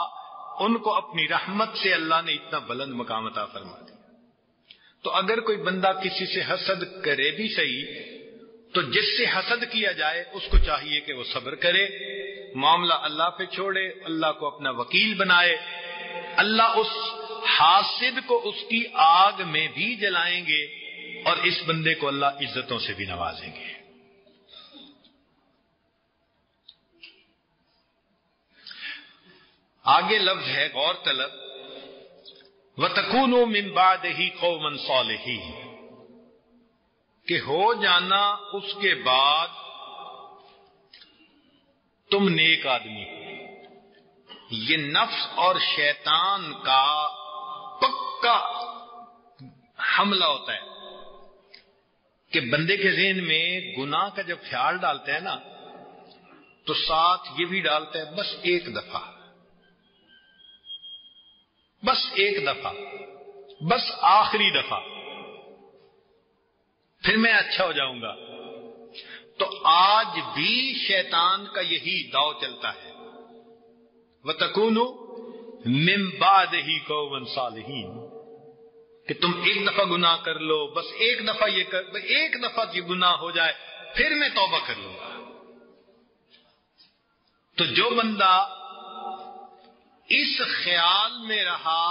ان کو اپنی رحمت سے اللہ نے اتنا بلند مقام عطا فرما دیا. تو اگر کوئی بندہ کسی سے حسد کرے بھی صحیح تو جس سے حسد کیا جائے اس کو چاہیے کہ وہ صبر کرے، معاملہ اللہ پہ چھوڑے، اللہ کو اپنا وکیل بنائے. اللہ اس حاسد کو اس کی آگ میں بھی جلائیں گے اور اس بندے کو اللہ عزتوں سے بھی نوازیں گے. آگے لفظ ہے غور طلب، وَتَكُونُوا مِن بَعْدِهِ قَوْمًا صَالِحِينَ، کہ ہو جانا اس کے بعد تم نیک آدمی. یہ نفس اور شیطان کا پکا حملہ ہوتا ہے کہ بندے کے ذہن میں گناہ کا جب خیال ڈالتا ہے نا تو ساتھ یہ بھی ڈالتا ہے بس ایک دفعہ، بس ایک دفعہ، بس آخری دفعہ، پھر میں اچھا ہو جاؤں گا. تو آج بھی شیطان کا یہی داؤ چلتا ہے. وَتَكُونُوا مِن بَعْدِهِ قَوْمًا صَالِحِينَ، کہ تم ایک دفعہ گناہ کر لو، بس ایک دفعہ ایک دفعہ یہ گناہ ہو جائے پھر میں توبہ کر لوں گا. تو جو بندہ اس خیال میں رہا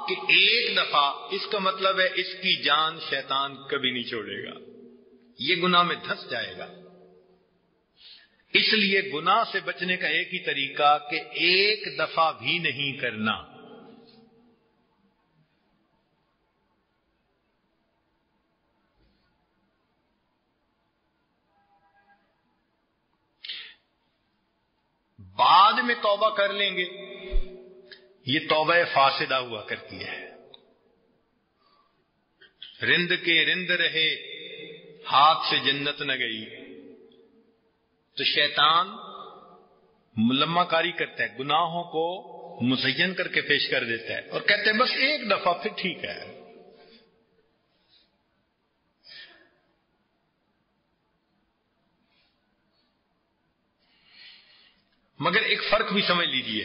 کہ ایک دفعہ، اس کا مطلب ہے اس کی جان شیطان کبھی نہیں چھوڑے گا، یہ گناہ میں دھس جائے گا. اس لیے گناہ سے بچنے کا ایک ہی طریقہ کہ ایک دفعہ بھی نہیں کرنا. بعد میں توبہ کر لیں گے، یہ توبہ فاسدہ ہوا کرتی ہے. رند کے رند رہے، ہاتھ سے جنت نہ گئی. تو شیطان ملمہ کاری کرتا ہے، گناہوں کو مزین کر کے پیش کر دیتا ہے اور کہتے ہیں بس ایک دفعہ پھر ٹھیک ہے. مگر ایک فرق بھی سمجھ لیجئے،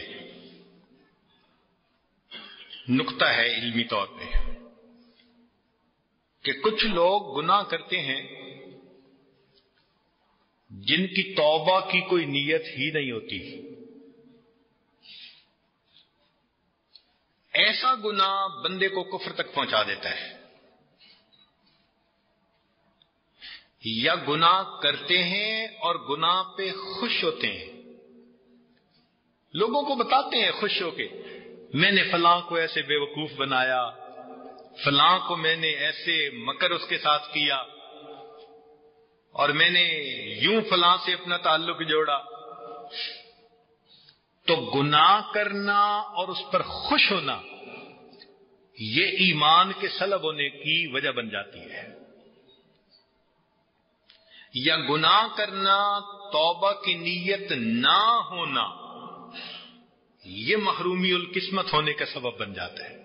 نقطہ ہے علمی طور پہ، کہ کچھ لوگ گناہ کرتے ہیں جن کی توبہ کی کوئی نیت ہی نہیں ہوتی. ایسا گناہ بندے کو کفر تک پہنچا دیتا ہے. یا گناہ کرتے ہیں اور گناہ پہ خوش ہوتے ہیں، لوگوں کو بتاتے ہیں خوش ہو کے میں نے فلاں کو ایسے بے وقوف بنایا، فلاں کو میں نے ایسے مکر اس کے ساتھ کیا، اور میں نے یوں فلاں سے اپنا تعلق جوڑا. تو گناہ کرنا اور اس پر خوش ہونا یہ ایمان کے سلب ہونے کی وجہ بن جاتی ہے. یا گناہ کرنا، توبہ کی نیت نہ ہونا، یہ محرومی القسمت ہونے کا سبب بن جاتا ہے.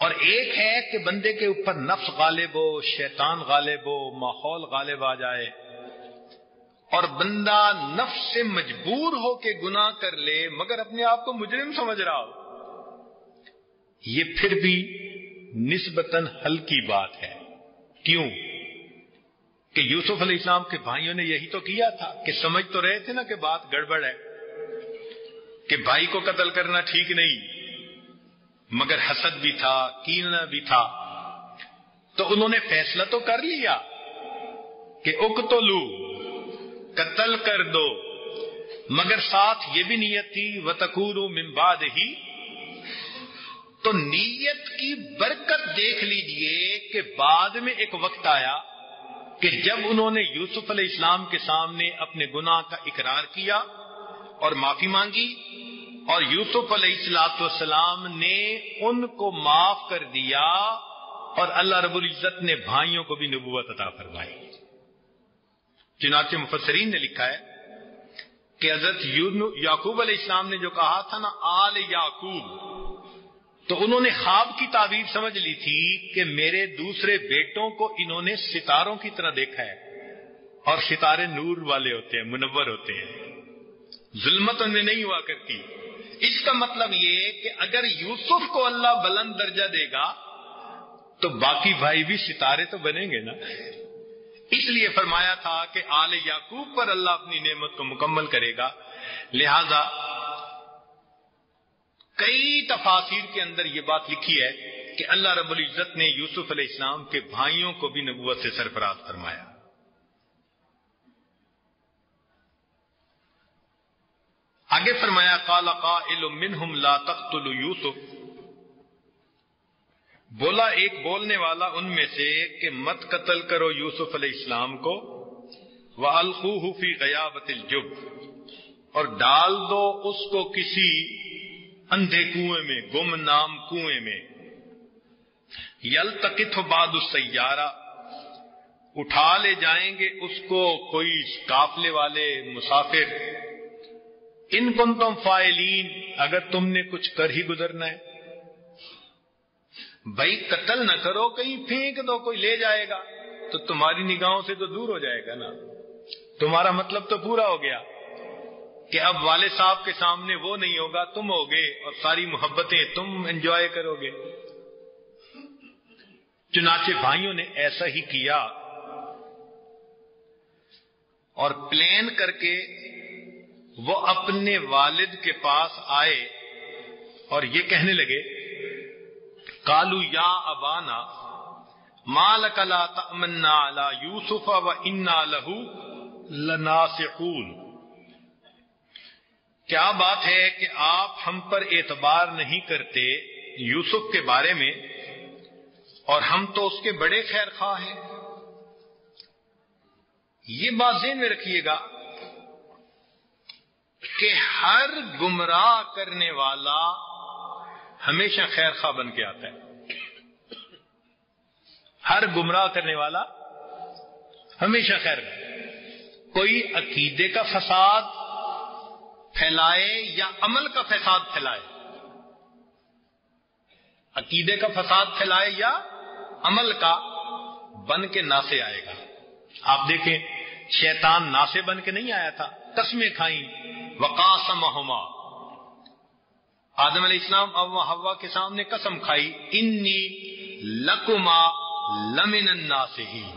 اور ایک ہے کہ بندے کے اوپر نفس غالب ہو، شیطان غالب ہو، ماحول غالب آ جائے اور بندہ نفس سے مجبور ہو کے گناہ کر لے مگر اپنے آپ کو مجرم سمجھ رہا ہو. یہ پھر بھی نسبتاً ہلکی بات ہے. کیوں؟ کہ یوسف علیہ السلام کے بھائیوں نے یہی تو کیا تھا کہ سمجھ تو رہے تھے نا کہ بات گڑبڑ ہے، کہ بھائی کو قتل کرنا ٹھیک نہیں، مگر حسد بھی تھا، کینہ بھی تھا. تو انہوں نے فیصلہ تو کر لیا کہ اقتلوا، قتل کر دو، مگر ساتھ یہ بھی نیت تھی وَتَكُونُوا مِن بَعْدِهِ. تو نیت کی برکت دیکھ لیجئے کہ بعد میں ایک وقت آیا کہ جب انہوں نے یوسف علیہ السلام کے سامنے اپنے گناہ کا اقرار کیا اور معافی مانگی، اور یوسف علیہ السلام نے ان کو معاف کر دیا، اور اللہ رب العزت نے بھائیوں کو بھی نبوت عطا فرمائی. چنانچہ مفسرین نے لکھا ہے کہ حضرت یعقوب علیہ السلام نے جو کہا تھا نا آل یعقوب، تو انہوں نے خواب کی تعبیر سمجھ لی تھی کہ میرے دوسرے بیٹوں کو انہوں نے ستاروں کی طرح دیکھا ہے، اور ستارے نور والے ہوتے ہیں، منور ہوتے ہیں، ظلمت ان میں نہیں ہوا کرتی. اس کا مطلب یہ کہ اگر یوسف کو اللہ بلند درجہ دے گا تو باقی بھائی بھی ستارے تو بنیں گے نا. اس لیے فرمایا تھا کہ آل یعقوب پر اللہ اپنی نعمت کو مکمل کرے گا. لہذا کئی تفاسیر کے اندر یہ بات لکھی ہے کہ اللہ رب العزت نے یوسف علیہ السلام کے بھائیوں کو بھی نبوت سے سرفراز فرمایا. آگے فرمایا قال قائل منہم لا تقتلوا یوسف، بولا ایک بولنے والا ان میں سے کہ مت قتل کرو یوسف علیہ السلام کو، وَأَلْقُوهُ فِي غَيَابَةِ الْجُبِّ، اور ڈال دو اس کو کسی اندھے کنویں میں، گمنام کنویں میں. یلتقطہ بعض السیارہ، اٹھا لے جائیں گے اس کو کوئی قافلے والے مسافر. ان کنتم فاعلین، اگر تم نے کچھ کر ہی گزرنا ہے. بھائی قتل نہ کرو، کہیں پھینک دو، کوئی لے جائے گا تو تمہاری نگاہوں سے تو دور ہو جائے گا نا. تمہارا مطلب تو پورا ہو گیا کہ اب والد صاحب کے سامنے وہ نہیں ہوگا، تم ہوگے، اور ساری محبتیں تم انجوائے کرو گے. چنانچہ بھائیوں نے ایسا ہی کیا، اور پلان کر کے وہ اپنے والد کے پاس آئے اور یہ کہنے لگے قالوا یا ابانا ما لک لا تأمنا علی یوسف وانا له لناصحون. کیا بات ہے کہ آپ ہم پر اعتبار نہیں کرتے یوسف کے بارے میں، اور ہم تو اس کے بڑے خیر خواہ ہیں. یہ بات ذہن میں رکھیے گا کہ ہر گمراہ کرنے والا ہمیشہ خیر خواہ بن کے آتا ہے. ہر گمراہ کرنے والا ہمیشہ خیر خواہ. کوئی عقیدے کا فساد پھیلائے یا عمل کا فساد پھیلائے، عقیدے کا فساد پھیلائے یا عمل کا، بن کے ناسے آئے گا. آپ دیکھیں شیطان ناسے بن کے نہیں آیا تھا، قسمیں کھائیں. وقاسمہما، آدم علیہ السلام اور حوا کے سامنے قسم کھائی، انی لکما لمن الناصحین،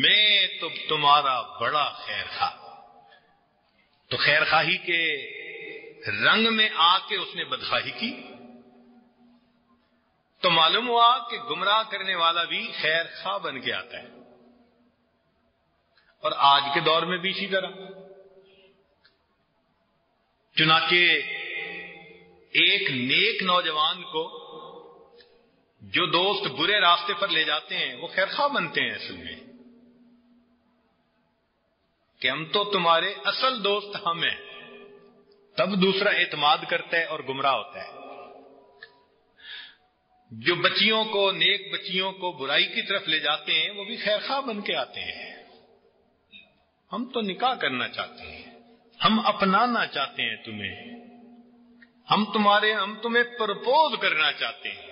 میں تو تمہارا بڑا خیر خواہ. تو خیر خواہی کے رنگ میں آ کے اس نے بدخواہی کی. تو معلوم ہوا کہ گمراہ کرنے والا بھی خیر خواہ بن کے آتا ہے. اور آج کے دور میں بھی اسی طرح. چنانچہ ایک نیک نوجوان کو جو دوست برے راستے پر لے جاتے ہیں وہ خیر خواہ بنتے ہیں اصل میں، کہ ہم تو تمہارے اصل دوست ہم ہیں. تب دوسرا اعتماد کرتا ہے اور گمراہ ہوتا ہے. جو بچیوں کو، نیک بچیوں کو برائی کی طرف لے جاتے ہیں وہ بھی خیر خواہ بن کے آتے ہیں. ہم تو نکاح کرنا چاہتے ہیں، ہم اپنانا چاہتے ہیں تمہیں، ہم تمہیں پرپوز کرنا چاہتے ہیں.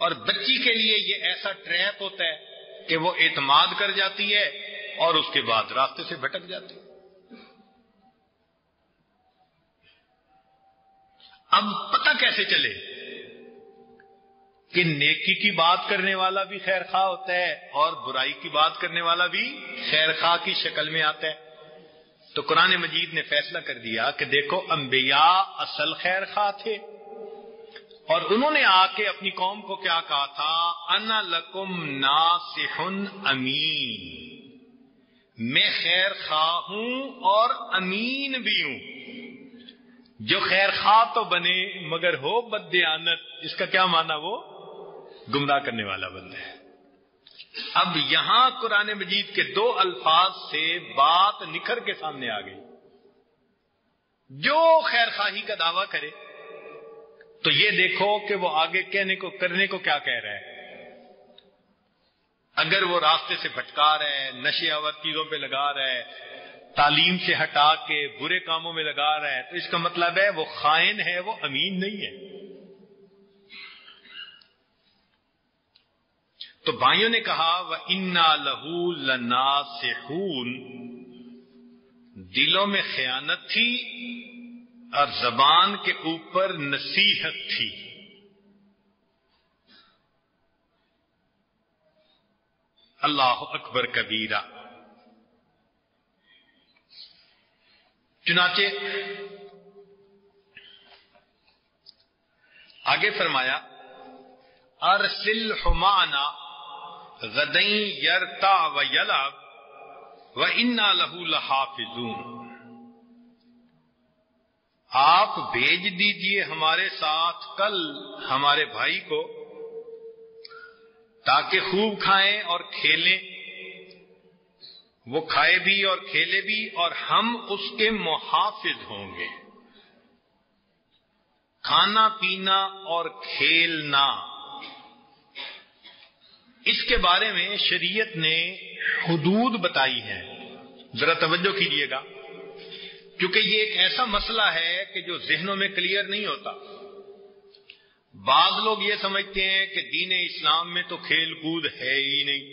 اور بچی کے لیے یہ ایسا ٹریپ ہوتا ہے کہ وہ اعتماد کر جاتی ہے اور اس کے بعد راستے سے بھٹک جاتی ہے. اب پتہ کیسے چلے کہ نیکی کی بات کرنے والا بھی خیر خواہ ہوتا ہے اور برائی کی بات کرنے والا بھی خیر خواہ کی شکل میں آتا ہے. تو قرآن مجید نے فیصلہ کر دیا کہ دیکھو انبیاء اصل خیر خواہ تھے اور انہوں نے آ کے اپنی قوم کو کیا کہا تھا؟ انا لکم ناصح امین، میں خیر خواہ ہوں اور امین بھی ہوں. جو خیر خواہ تو بنے مگر ہو بددیانت، اس کا کیا معنی؟ وہ گمراہ کرنے والا بندہ ہے. اب یہاں قرآن مجید کے دو الفاظ سے بات نکھر کے سامنے آ گئی. جو خیر خواہی کا دعویٰ کرے تو یہ دیکھو کہ وہ آگے کرنے کو کیا کہہ رہا ہے. اگر وہ راستے سے بھٹکا رہا ہے، نشے آور چیزوں پہ لگا رہا ہے، تعلیم سے ہٹا کے برے کاموں میں لگا رہا ہے، تو اس کا مطلب ہے وہ خائن ہے، وہ امین نہیں ہے. تو بھائیوں نے کہا وَإِنَّا لَهُ لَنَاصِحُونَ، دلوں میں خیانت تھی اور زبان کے اوپر نصیحت تھی. اللہ اکبر کبیرہ. چنانچہ آگے فرمایا ارسلہ معنا غدًا یرتع ویلعب وإنا لہ لحافظون، آپ بھیج دیجئے ہمارے ساتھ کل ہمارے بھائی کو تاکہ خوب کھائیں اور کھیلیں، وہ کھائے بھی اور کھیلے بھی اور ہم اس کے محافظ ہوں گے. کھانا پینا اور کھیلنا، اس کے بارے میں شریعت نے حدود بتائی ہیں. ذرا توجہ کیجیے گا کیونکہ یہ ایک ایسا مسئلہ ہے کہ جو ذہنوں میں کلیئر نہیں ہوتا. بعض لوگ یہ سمجھتے ہیں کہ دین اسلام میں تو کھیل کود ہے ہی نہیں،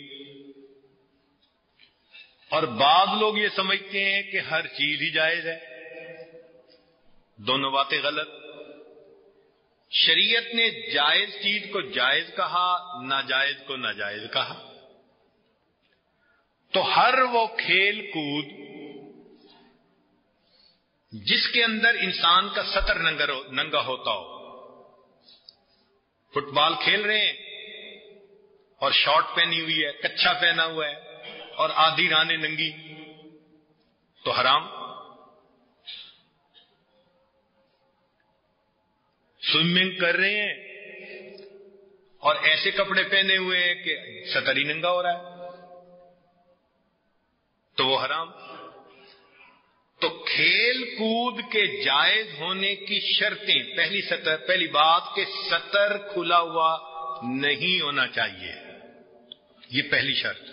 اور بعض لوگ یہ سمجھتے ہیں کہ ہر چیز ہی جائز ہے. دونوں باتیں غلط. شریعت نے جائز چیز کو جائز کہا، ناجائز کو ناجائز کہا. تو ہر وہ کھیل کود جس کے اندر انسان کا سطر ننگا ہوتا ہو، فٹ بال کھیل رہے ہیں اور شارٹ پہنی ہوئی ہے، کچھا پہنا ہوا ہے اور آدھی رانیں ننگی، تو حرام. سوئمنگ کر رہے ہیں اور ایسے کپڑے پہنے ہوئے ہیں کہ سطر ہی ننگا ہو رہا ہے، تو وہ حرام. تو کھیل کود کے جائز ہونے کی شرطیں، پہلی بات کہ سطر کھلا ہوا نہیں ہونا چاہیے، یہ پہلی شرط.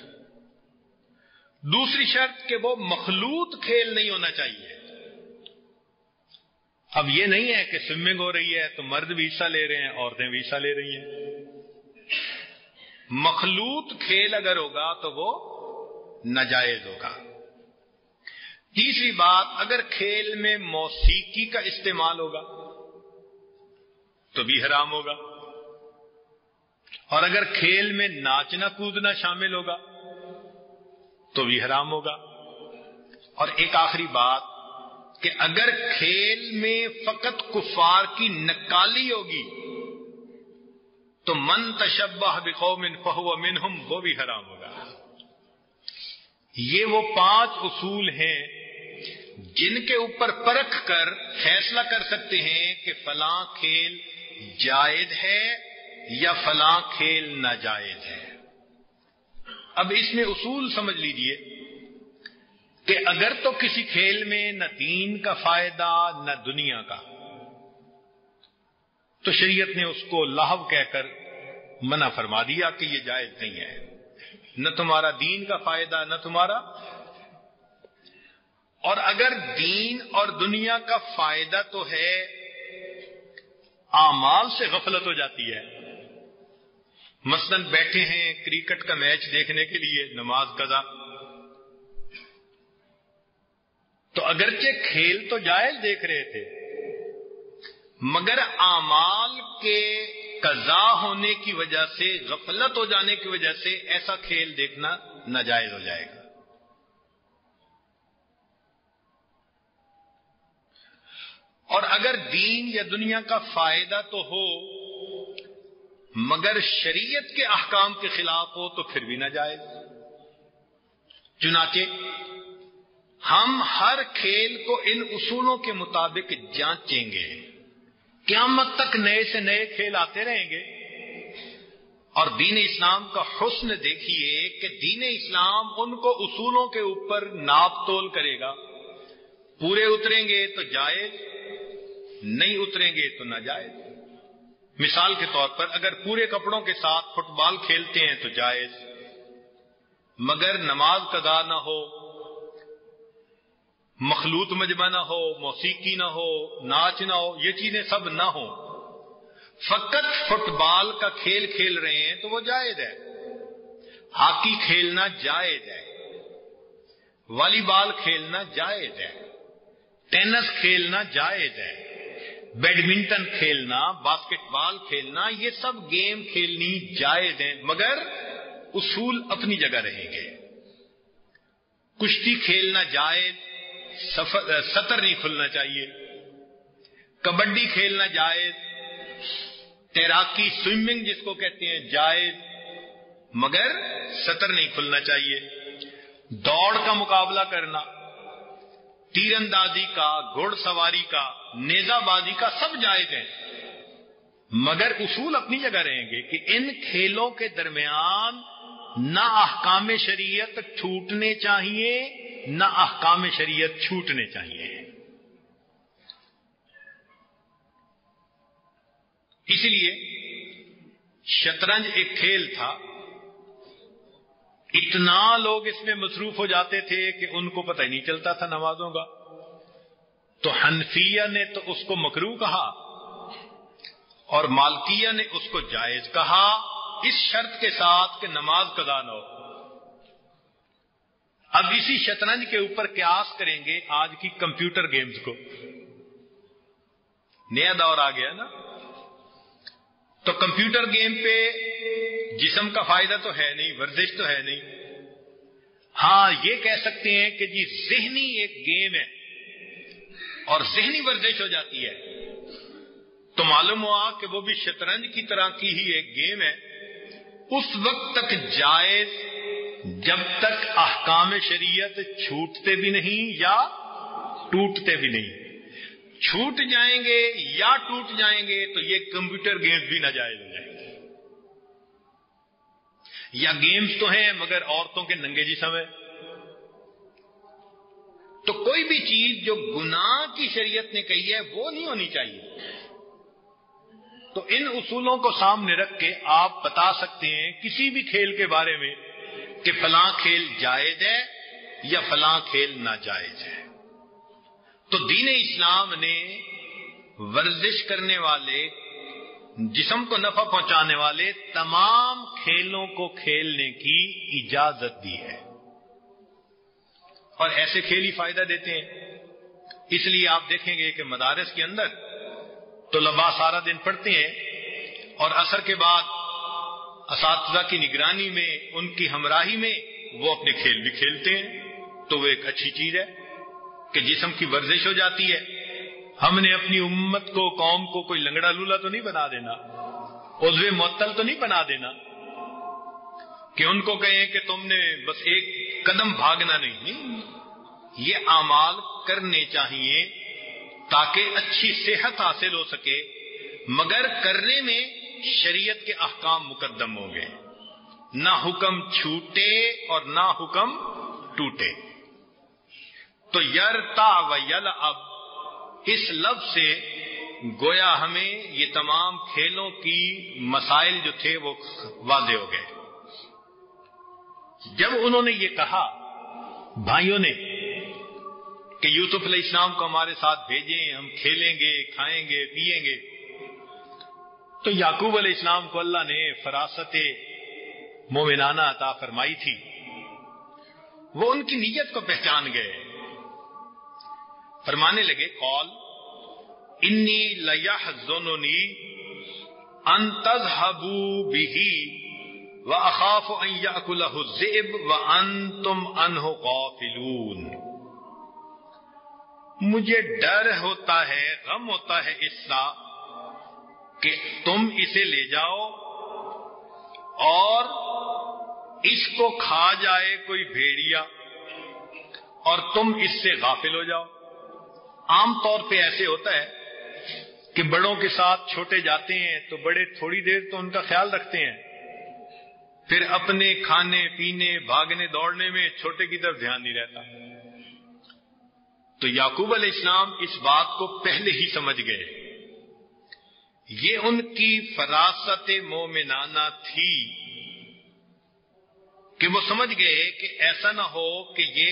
دوسری شرط کہ وہ مخلوط کھیل نہیں ہونا چاہیے. اب یہ نہیں ہے کہ سوئمنگ ہو رہی ہے تو مرد بھی حصہ لے رہے ہیں، عورتیں بھی حصہ لے رہی ہیں. مخلوط کھیل اگر ہوگا تو وہ ناجائز ہوگا. تیسری بات، اگر کھیل میں موسیقی کا استعمال ہوگا تو بھی حرام ہوگا، اور اگر کھیل میں ناچنا کودنا شامل ہوگا تو بھی حرام ہوگا. اور ایک آخری بات کہ اگر کھیل میں فقط کفار کی نکالی ہوگی تو من تشبہ بقوم فہو منہم، وہ بھی حرام ہوگا. یہ وہ 5 اصول ہیں جن کے اوپر پرکھ کر فیصلہ کر سکتے ہیں کہ فلاں کھیل جائز ہے یا فلاں کھیل ناجائز ہے. اب اس میں اصول سمجھ لیجئے کہ اگر تو کسی کھیل میں نہ دین کا فائدہ نہ دنیا کا، تو شریعت نے اس کو لہو کہہ کر منع فرما دیا کہ یہ جائز نہیں ہے. نہ تمہارا دین کا فائدہ نہ تمہارا، اور اگر دین اور دنیا کا فائدہ تو ہے، اعمال سے غفلت ہو جاتی ہے. مثلا بیٹھے ہیں کرکٹ کا میچ دیکھنے کے لیے، نماز قضا، تو اگرچہ کھیل تو جائز دیکھ رہے تھے مگر اعمال کے قضا ہونے کی وجہ سے، غفلت ہو جانے کی وجہ سے ایسا کھیل دیکھنا ناجائز ہو جائے گا۔ اور اگر دین یا دنیا کا فائدہ تو ہو مگر شریعت کے احکام کے خلاف ہو تو پھر بھی ناجائز۔ چنانچہ ہم ہر کھیل کو ان اصولوں کے مطابق جانچیں گے، قیامت تک نئے سے نئے کھیل آتے رہیں گے۔ اور دین اسلام کا حسن دیکھیے کہ دین اسلام ان کو اصولوں کے اوپر ناپ تول کرے گا، پورے اتریں گے تو جائز، نہیں اتریں گے تو ناجائز۔ مثال کے طور پر اگر پورے کپڑوں کے ساتھ فٹ بال کھیلتے ہیں تو جائز، مگر نماز قضا نہ ہو، مخلوط مجمع نہ ہو، موسیقی نہ ہو، ناچ نہ ہو، یہ چیزیں سب نہ ہو، فقط فٹ بال کا کھیل کھیل رہے ہیں تو وہ جائز ہے۔ ہاکی کھیلنا جائز ہے، والی بال کھیلنا جائز ہے، ٹینس کھیلنا جائز ہے، بیڈمنٹن کھیلنا، باسکٹ بال کھیلنا، یہ سب گیم کھیلنی جائز ہیں، مگر اصول اپنی جگہ رہیں گے۔ کشتی کھیلنا جائز، سطر نہیں کھلنا چاہیے۔ کبڈی کھیلنا جائز، تیراکی سوئمنگ جس کو کہتے ہیں جائز، مگر سطر نہیں کھلنا چاہیے۔ دوڑ کا مقابلہ کرنا، تیر اندازی کا، گھوڑ سواری کا، نیزہ بازی کا سب جائز ہے، مگر اصول اپنی جگہ رہیں گے کہ ان کھیلوں کے درمیان نہ احکام شریعت ٹوٹنے چاہیے نہ احکام شریعت چھوٹنے چاہیے۔ اسی لیے شطرنج ایک کھیل تھا، اتنا لوگ اس میں مصروف ہو جاتے تھے کہ ان کو پتہ ہی نہیں چلتا تھا نمازوں کا۔ تو حنفیہ نے تو اس کو مکروہ کہا اور مالکیہ نے اس کو جائز کہا، اس شرط کے ساتھ کہ نماز قضا نہ ہو۔ اب اسی شطرنج کے اوپر قیاس کریں گے آج کی کمپیوٹر گیمز کو، نیا دور آ گیا نا۔ تو کمپیوٹر گیم پہ جسم کا فائدہ تو ہے نہیں، ورزش تو ہے نہیں۔ ہاں یہ کہہ سکتے ہیں کہ جی ذہنی ایک گیم ہے اور ذہنی ورزش ہو جاتی ہے، تو معلوم ہوا کہ وہ بھی شطرنج کی طرح کی ہی ایک گیم ہے۔ اس وقت تک جائز جب تک احکام شریعت چھوٹتے بھی نہیں یا ٹوٹتے بھی نہیں۔ چھوٹ جائیں گے یا ٹوٹ جائیں گے تو یہ کمپیوٹر گیمز بھی ناجائز ہو جائیں گے۔ یا گیمز تو ہیں مگر عورتوں کے ننگے جسم ہے۔ تو کوئی بھی چیز جو گناہ کی شریعت نے کہی ہے وہ نہیں ہونی چاہیے۔ تو ان اصولوں کو سامنے رکھ کے آپ بتا سکتے ہیں کسی بھی کھیل کے بارے میں کہ فلاں کھیل جائز ہے یا فلاں کھیل ناجائز ہے۔ تو دین اسلام نے ورزش کرنے والے، جسم کو نفع پہنچانے والے تمام کھیلوں کو کھیلنے کی اجازت دی ہے، اور ایسے کھیل ہی فائدہ دیتے ہیں۔ اس لیے آپ دیکھیں گے کہ مدارس کے اندر طلباء سارا دن پڑھتے ہیں اور عصر کے بعد اساتذہ کی نگرانی میں، ان کی ہمراہی میں وہ اپنے کھیل بھی کھیلتے ہیں۔ تو وہ ایک اچھی چیز ہے کہ جسم کی ورزش ہو جاتی ہے۔ ہم نے اپنی امت کو، قوم کو کوئی لنگڑا لولا تو نہیں بنا دینا، عضو معطل تو نہیں بنا دینا کہ ان کو کہیں کہ تم نے بس ایک قدم بھاگنا نہیں۔ یہ اعمال کرنے چاہیے تاکہ اچھی صحت حاصل ہو سکے، مگر کرنے میں شریعت کے احکام مقدم ہوں گے، نہ حکم چھوٹے اور نہ حکم ٹوٹے۔ تو یرتا و یلعب اس لفظ سے گویا ہمیں یہ تمام کھیلوں کی مسائل جو تھے وہ واضح ہو گئے۔ جب انہوں نے یہ کہا بھائیوں نے کہ یوسف علیہ السلام کو ہمارے ساتھ بھیجیں، ہم کھیلیں گے، کھائیں گے، پیئیں گے، تو یعقوب علیہ السلام کو اللہ نے فراست مومنانہ عطا فرمائی تھی، وہ ان کی نیت کو پہچان گئے، فرمانے لگے قال انی لیحزننی ان تذهبوا به واخاف ان یاکلہ الذئب وانتم عنہ غافلون. مجھے ڈر ہوتا ہے، غم ہوتا ہے اس کا کہ تم اسے لے جاؤ اور اس کو کھا جائے کوئی بھیڑیا اور تم اس سے غافل ہو جاؤ. عام طور پہ ایسے ہوتا ہے کہ بڑوں کے ساتھ چھوٹے جاتے ہیں تو بڑے تھوڑی دیر تو ان کا خیال رکھتے ہیں، پھر اپنے کھانے پینے بھاگنے دوڑنے میں چھوٹے کی طرف دھیان نہیں رہتا. تو یعقوب علیہ السلام اس بات کو پہلے ہی سمجھ گئے. یہ ان کی فراست مومنانہ تھی کہ وہ سمجھ گئے کہ ایسا نہ ہو کہ یہ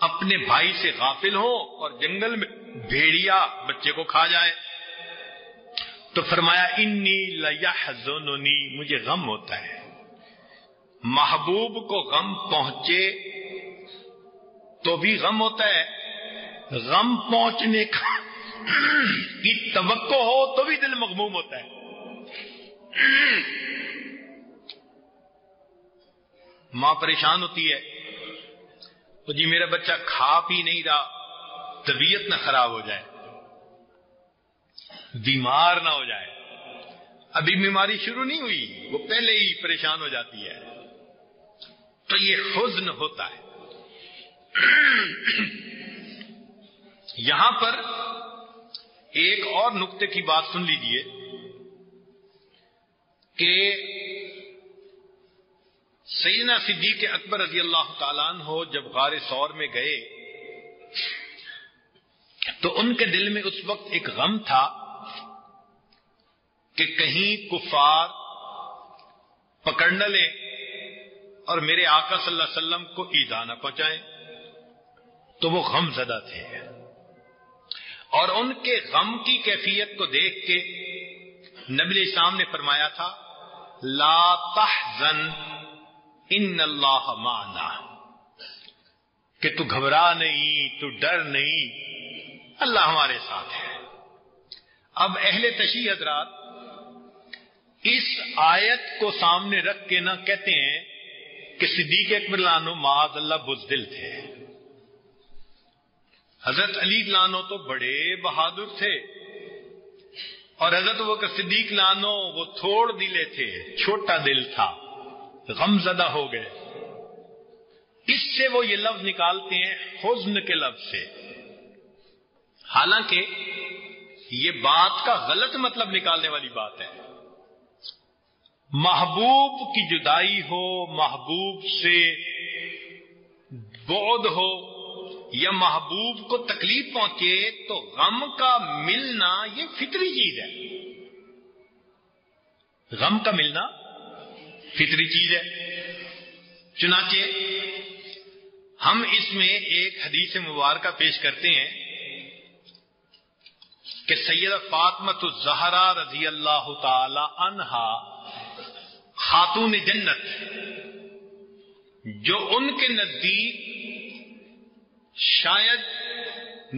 اپنے بھائی سے غافل ہو اور جنگل میں بھیڑیا بچے کو کھا جائے. تو فرمایا انی لیحزننی، مجھے غم ہوتا ہے. محبوب کو غم پہنچے تو بھی غم ہوتا ہے، غم پہنچنے کی توقع ہو تو بھی دل مغموم ہوتا ہے. ماں پریشان ہوتی ہے، تو جی میرا بچہ کھا پی نہیں رہا، طبیعت نہ خراب ہو جائے، بیمار نہ ہو جائے. ابھی بیماری شروع نہیں ہوئی، وہ پہلے ہی پریشان ہو جاتی ہے. تو یہ حزن ہوتا ہے. یہاں پر ایک اور نقطے کی بات سن لیجئے کہ سیدنا صدیق اکبر رضی اللہ تعالیٰ عنہ جب غار ثور میں گئے تو ان کے دل میں اس وقت ایک غم تھا کہ کہیں کفار پکڑ نہ لیں اور میرے آقا صلی اللہ علیہ وسلم کو ایذا نہ پہنچائیں. تو وہ غم زدہ تھے اور ان کے غم کی کیفیت کو دیکھ کے نبی علیہ السلام نے فرمایا تھا لا تحزن ان اللہ معنا، کہ تو گھبرا نہیں، تو ڈر نہیں، اللہ ہمارے ساتھ ہے. اب اہل تشیع حضرات اس آیت کو سامنے رکھ کے نہ کہتے ہیں کہ صدیق اکبر لانو معاذ اللہ بزدل تھے. حضرت علی لانو تو بڑے بہادر تھے اور حضرت بکر صدیق لانو وہ تھوڑ دلے تھے، چھوٹا دل تھا، غم زدہ ہو گئے. اس سے وہ یہ لفظ نکالتے ہیں حزن کے لفظ سے، حالانکہ یہ بات کا غلط مطلب نکالنے والی بات ہے. محبوب کی جدائی ہو، محبوب سے بعد ہو یا محبوب کو تکلیف پہنچے تو غم کا ملنا یہ فطری چیز ہے. غم کا ملنا فطری چیز ہے. چنانچہ ہم اس میں ایک حدیث مبارکہ پیش کرتے ہیں کہ سیدہ فاطمہ الزہرا رضی اللہ تعالی عنہا خاتون جنت، جو ان کے نزدیک شاید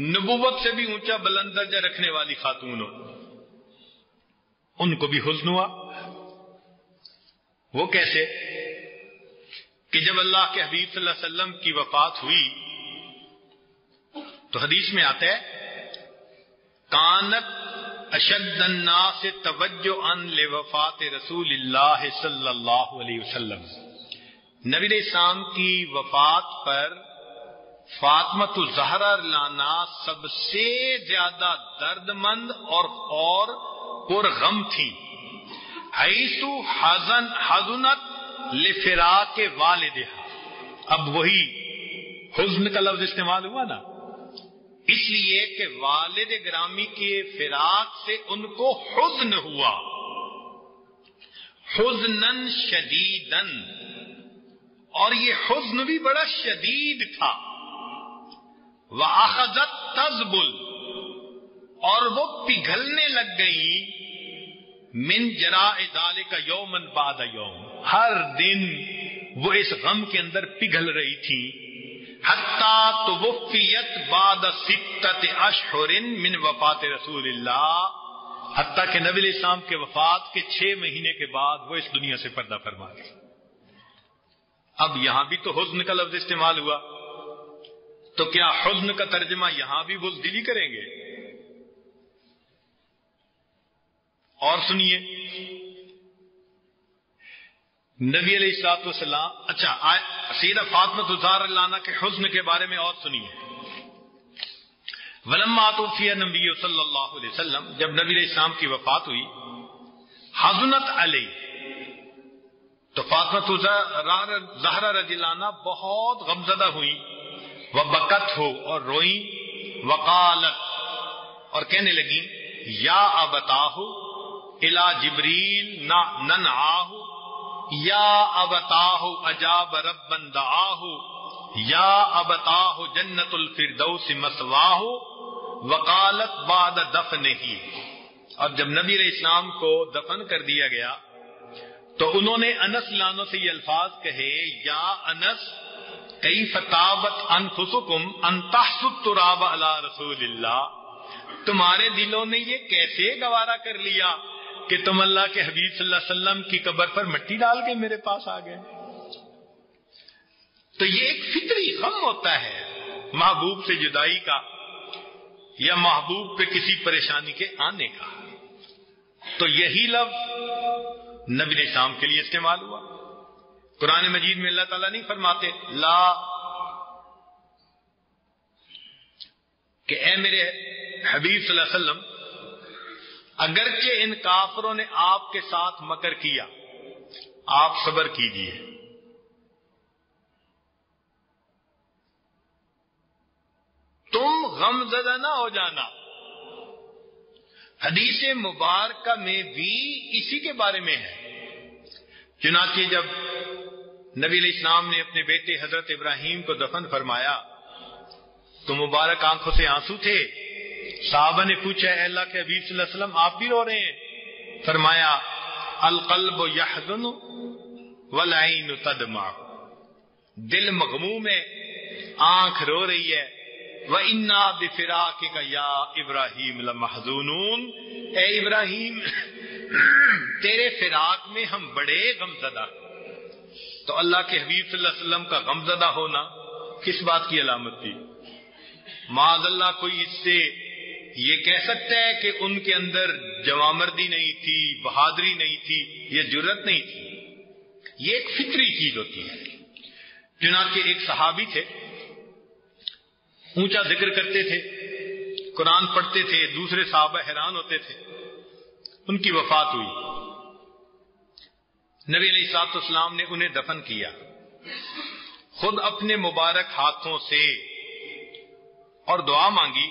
نبوت سے بھی اونچا بلند درجہ رکھنے والی خاتون ہو، ان کو بھی حزن ہوا. وہ کیسے کہ جب اللہ کے حبیب صلی اللہ علیہ وسلم کی وفات ہوئی تو حدیث میں آتا ہے کانت اشد الناس توجعا لوفات رسول اللہ صلی اللہ علیہ وسلم. نبی علیہ السلام کی وفات پر فاطمہ الزہرا لانا سب سے زیادہ درد مند اور پرغم تھی. حیث حزنت لفراق والدہا. اب وہی حزن کا لفظ استعمال ہوا نا، اس لیے کہ والد گرامی کے فراق سے ان کو حزن ہوا، حزنن شدیدن، اور یہ حزن بھی بڑا شدید تھا. وَأَخَذَتْ تَذْبُلُ، اور وہ پگھلنے لگ گئی، من جراء ذالک یومن بعد یوم، ہر دن وہ اس غم کے اندر پگھل رہی تھی. حتی توفیت بعد 6 اشہر من وفات رسول اللہ، حتیٰ کہ نبی علیہ السلام کے وفات کے 6 مہینے کے بعد وہ اس دنیا سے پردہ فرما گئے۔ اب یہاں بھی تو حزن کا لفظ استعمال ہوا، تو کیا حزن کا ترجمہ یہاں بھی بزدلی کریں گے؟ اور سنیے نبی علیہ الصلوۃ والسلام، اچھا سیدہ فاطمہ الزہرا اللہ عنہا کے حزن کے بارے میں اور سنیے۔ ولما توفی نبی صلی اللہ علیہ وسلم، جب نبی علیہ السلام کی وفات ہوئی، حزنت علیہ، تو فاطمہ الزہرا رضی اللہ عنہا بہت غمزدہ ہوئی، وبکت ہو، اور روئیں، وقالت، اور کہنے لگی، یا ابتاہ الی جبریل ننعاہ، یا ابتاہ اجاب ربا دعاہ، یا ابتاہ جنت الفردوس مثواہ، وقالت بعد دفنہ۔ اور جب نبی علیہ السلام کو دفن کر دیا گیا تو انہوں نے انس لانو سے یہ الفاظ کہے، یا انس کیف طابت انفسکم ان تحسوا التراب علی رسول اللہ، تمہارے دلوں نے یہ کیسے گوارا کر لیا کہ تم اللہ کے حبیب صلی اللہ علیہ وسلم کی قبر پر مٹی ڈال کے میرے پاس آ گئے۔ تو یہ ایک فطری غم ہوتا ہے محبوب سے جدائی کا، یا محبوب پہ کسی پریشانی کے آنے کا، تو یہی لفظ نبی علیہ السلام کے لیے استعمال ہوا۔ قرآن مجید میں اللہ تعالیٰ نہیں فرماتے لا کہ اے میرے حبیب صلی اللہ علیہ وسلم، اگرچہ ان کافروں نے آپ کے ساتھ مکر کیا، آپ صبر کیجیے، تم غم زدہ نہ ہو جانا۔ حدیث مبارکہ میں بھی اسی کے بارے میں ہے۔ چنانچہ جب نبی علیہ السلام نے اپنے بیٹے حضرت ابراہیم کو دفن فرمایا تو مبارک آنکھوں سے آنسو تھے۔ صحابہ نے پوچھا، اے اللہ کے حبیب صلی اللہ علیہ وسلم آپ بھی رو رہے ہیں؟ فرمایا القلب یحزن والعین تدمع، دل مغموم ہے، آنکھ رو رہی ہے۔ وَإِنَّا بِفِرَاقِكَ يَا إِبْرَاهِيمُ لَمَحْزُونُونَ، اے ابراہیم تیرے فراق میں ہم بڑے غمزدہ۔ تو اللہ کے حبیب صلی اللہ علیہ وسلم کا غمزدہ ہونا کس بات کی علامت تھی؟ معاذ اللہ کوئی اس سے یہ کہہ سکتا ہے کہ ان کے اندر جوامردی نہیں تھی، بہادری نہیں تھی، یہ جرأت نہیں تھی؟ یہ ایک فطری چیز ہوتی ہے۔ چنانچہ ایک صحابی تھے، اونچا ذکر کرتے تھے، قرآن پڑھتے تھے، دوسرے صحابہ حیران ہوتے تھے، ان کی وفات ہوئی۔ نبی علیہ الصلوۃ والسلام نے انہیں دفن کیا، خود اپنے مبارک ہاتھوں سے، اور دعا مانگی،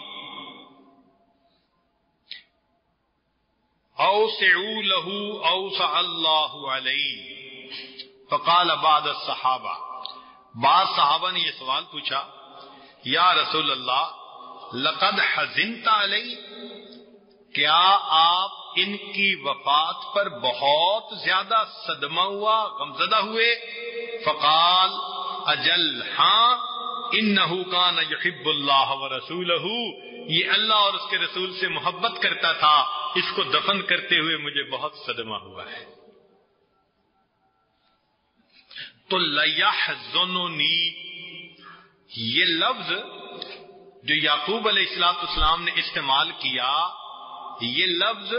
اوسعوا له اوسع اللہ علیہ، فقال بعض الصحابہ، بعض صحابہ نے یہ سوال پوچھا، یا رسول اللہ لقد حزنت علی، کیا آپ ان کی وفات پر بہت زیادہ صدمہ ہوا، غمزدہ ہوئے؟ فقال اجل ہاں، انہ کان یحب اللہ ورسولہ، یہ اللہ اور اس کے رسول سے محبت کرتا تھا، اس کو دفن کرتے ہوئے مجھے بہت صدمہ ہوا ہے۔ تو لیحزننی، یہ لفظ جو یعقوب علیہ السلام نے استعمال کیا، یہ لفظ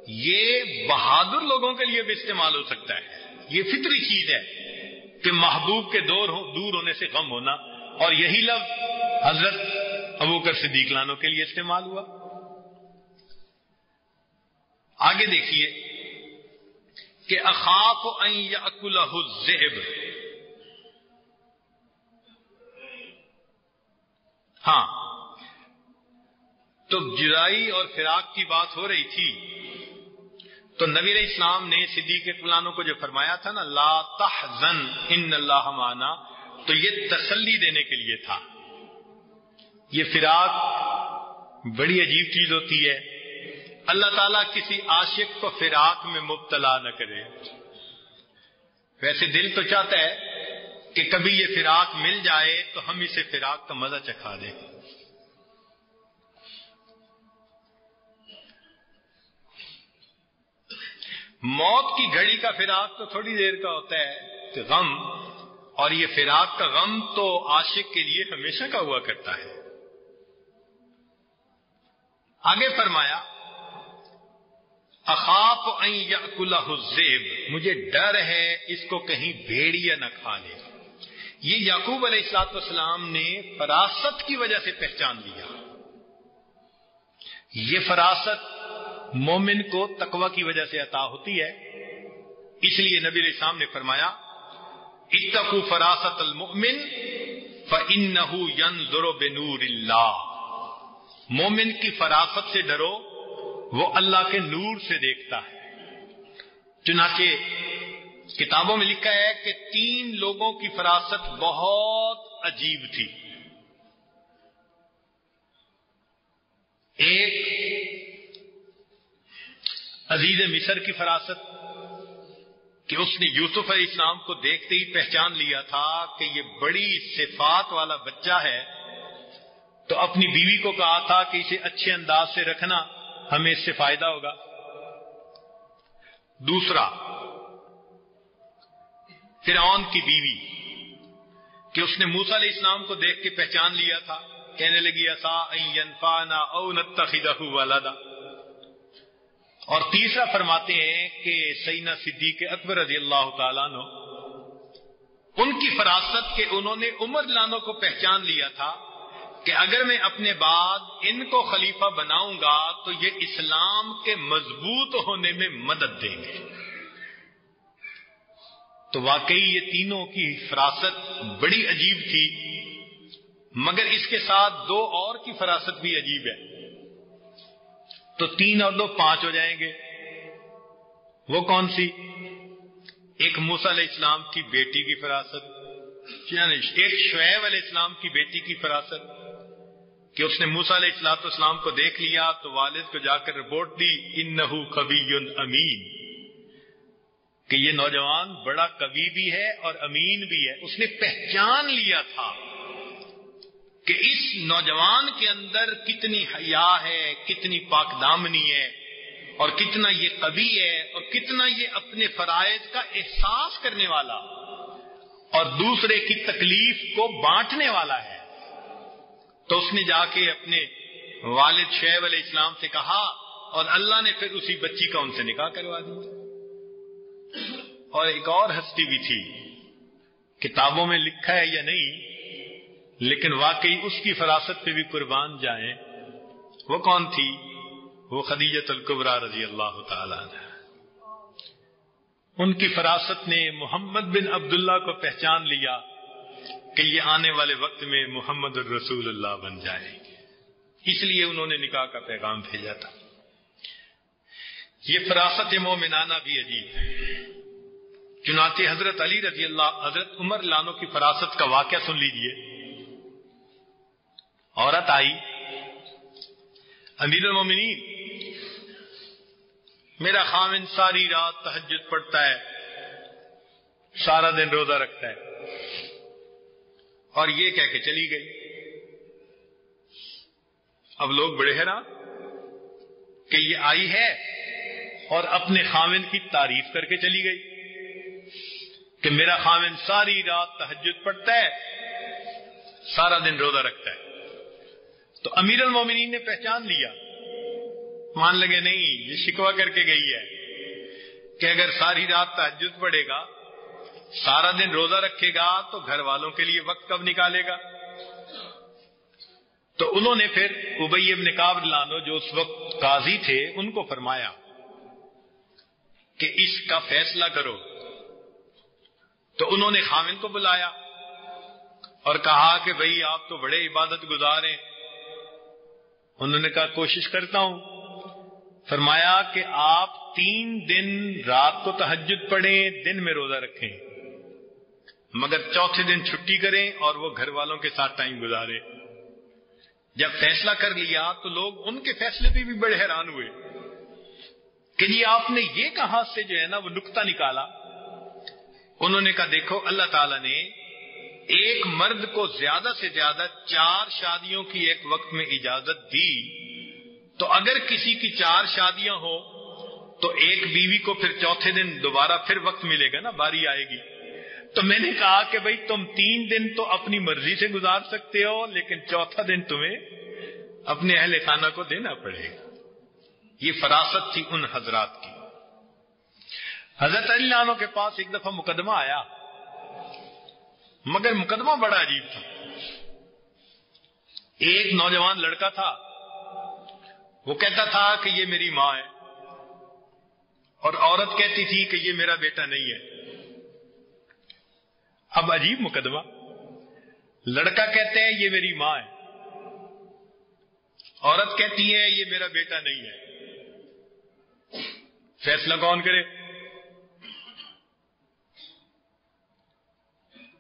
یہ بہادر لوگوں کے لیے بھی استعمال ہو سکتا ہے۔ یہ فطری چیز ہے کہ محبوب کے دور ہونے سے غم ہونا، اور یہی لفظ حضرت ابوبکر صدیق لانو کے لیے استعمال ہوا۔ آگے دیکھیے کہ اخاف ان یاکلہ الذئب، ہاں تو جدائی اور فراق کی بات ہو رہی تھی، تو نبی علیہ السلام نے صدیق اکبر کو جو فرمایا تھا نا لا تحزن ان اللہ معنا، تو یہ تسلی دینے کے لیے تھا۔ یہ فراق بڑی عجیب چیز ہوتی ہے، اللہ تعالیٰ کسی عاشق کو فراق میں مبتلا نہ کرے۔ ویسے دل تو چاہتا ہے کہ کبھی یہ فراق مل جائے تو ہم اسے فراق کا مزہ چکھا دیں۔ موت کی گھڑی کا فراق تو تھوڑی دیر کا ہوتا ہے کہ غم، اور یہ فراق کا غم تو عاشق کے لیے ہمیشہ کا ہوا کرتا ہے۔ آگے فرمایا اخاف ان یأکلہ الذئب، مجھے ڈر ہے اس کو کہیں بھیڑیا نہ کھا لے۔ یہ یعقوب علیہ السلام نے فراست کی وجہ سے پہچان لیا۔ یہ فراست مومن کو تقوی کی وجہ سے عطا ہوتی ہے، اس لیے نبی علیہ السلام نے فرمایا اتقوا فراست المؤمن فإنه ينظر بنور اللہ، مومن کی فراست سے ڈرو، وہ اللہ کے نور سے دیکھتا ہے۔ چنانچہ کتابوں میں لکھا ہے کہ 3 لوگوں کی فراست بہت عجیب تھی۔ ایک عزیز مصر کی فراست کہ اس نے یوسف علیہ السلام کو دیکھتے ہی پہچان لیا تھا کہ یہ بڑی صفات والا بچہ ہے، تو اپنی بیوی کو کہا تھا کہ اسے اچھے انداز سے رکھنا، ہمیں اس سے فائدہ ہوگا۔ دوسرا فرعون کی بیوی کہ اس نے موسیٰ علیہ السلام کو دیکھ کے پہچان لیا تھا، کہنے لگی عسیٰ ان ینفعنا او نتخذہ ولدا۔ اور تیسرا فرماتے ہیں کہ سیدنا صدیق اکبر رضی اللہ تعالیٰ عنہ، ان کی فراست کہ انہوں نے عمر لانوں کو پہچان لیا تھا کہ اگر میں اپنے بعد ان کو خلیفہ بناؤں گا تو یہ اسلام کے مضبوط ہونے میں مدد دیں گے۔ تو واقعی یہ تینوں کی فراست بڑی عجیب تھی، مگر اس کے ساتھ 2 اور کی فراست بھی عجیب ہے، تو 3 اور 2 5 ہو جائیں گے۔ وہ کون سی؟ ایک موسیٰ علیہ السلام کی بیٹی کی فراست، یعنی ایک شعیب علیہ السلام کی بیٹی کی فراست کہ اس نے موسیٰ علیہ السلام کو دیکھ لیا تو والد کو جا کر رپورٹ دی انہو قوی امین، کہ یہ نوجوان بڑا قوی بھی ہے اور امین بھی ہے۔ اس نے پہچان لیا تھا کہ اس نوجوان کے اندر کتنی حیا ہے، کتنی پاک دامنی ہے، اور کتنا یہ قوی ہے، اور کتنا یہ اپنے فرائض کا احساس کرنے والا اور دوسرے کی تکلیف کو بانٹنے والا ہے۔ تو اس نے جا کے اپنے والد شعیب علیہ السلام سے کہا، اور اللہ نے پھر اسی بچی کا ان سے نکاح کروا دیا۔ اور ایک اور ہستی بھی تھی، کتابوں میں لکھا ہے یا نہیں، لیکن واقعی اس کی فراست پہ بھی قربان جائیں۔ وہ کون تھی؟ وہ خدیجہ الکبریٰ رضی اللہ تعالی عنہ۔ ان کی فراست نے محمد بن عبداللہ کو پہچان لیا کہ یہ آنے والے وقت میں محمد الرسول اللہ بن جائیں گے، اس لیے انہوں نے نکاح کا پیغام بھیجا تھا۔ یہ فراست مومنانہ بھی عجیب ہے۔ چنانچہ حضرت علی رضی اللہ، حضرت عمر لانو کی فراست کا واقعہ سن لیجئے۔ عورت آئی، امیر المومنین میرا خاوند ساری رات تہجد پڑھتا ہے، سارا دن روزہ رکھتا ہے، اور یہ کہہ کے چلی گئی۔ اب لوگ بڑے حیران کہ یہ آئی ہے اور اپنے خاوند کی تعریف کر کے چلی گئی کہ میرا خاوند ساری رات تہجد پڑھتا ہے، سارا دن روزہ رکھتا ہے۔ تو امیر المومنین نے پہچان لیا، مان لگے نہیں یہ شکوہ کر کے گئی ہے کہ اگر ساری رات تہجد پڑھے گا، سارا دن روزہ رکھے گا تو گھر والوں کے لیے وقت کب نکالے گا۔ تو انہوں نے پھر ابی بن کعب لانو جو اس وقت قاضی تھے ان کو فرمایا کہ اس کا فیصلہ کرو۔ تو انہوں نے خاوند کو بلایا اور کہا کہ بھئی آپ تو بڑے عبادت گزار ہیں۔ انہوں نے کہا کوشش کرتا ہوں۔ فرمایا کہ آپ 3 دن رات کو تہجد پڑھیں، دن میں روزہ رکھیں، مگر چوتھے دن چھٹی کریں اور وہ گھر والوں کے ساتھ ٹائم گزاریں۔ جب فیصلہ کر لیا تو لوگ ان کے فیصلے پہ بھی بڑے حیران ہوئے کہ جی آپ نے یہ کہاں سے جو ہے نا وہ نکتہ نکالا۔ انہوں نے کہا دیکھو اللہ تعالیٰ نے ایک مرد کو زیادہ سے زیادہ 4 شادیوں کی ایک وقت میں اجازت دی، تو اگر کسی کی 4 شادیاں ہوں تو ایک بیوی کو پھر چوتھے دن دوبارہ پھر وقت ملے گا نا، باری آئے گی. تو میں نے کہا کہ بھئی تم 3 دن تو اپنی مرضی سے گزار سکتے ہو، لیکن چوتھا دن تمہیں اپنے اہل خانہ کو دینا پڑے گا. یہ فراست تھی ان حضرات کی. حضرت علی عنہ کے پاس ایک دفعہ مقدمہ آیا، مگر مقدمہ بڑا عجیب تھا. ایک نوجوان لڑکا تھا، وہ کہتا تھا کہ یہ میری ماں ہے، اور عورت کہتی تھی کہ یہ میرا بیٹا نہیں ہے. اب عجیب مقدمہ، لڑکا کہتے ہیں یہ میری ماں ہے، عورت کہتی ہے یہ میرا بیٹا نہیں ہے. فیصلہ کون کرے؟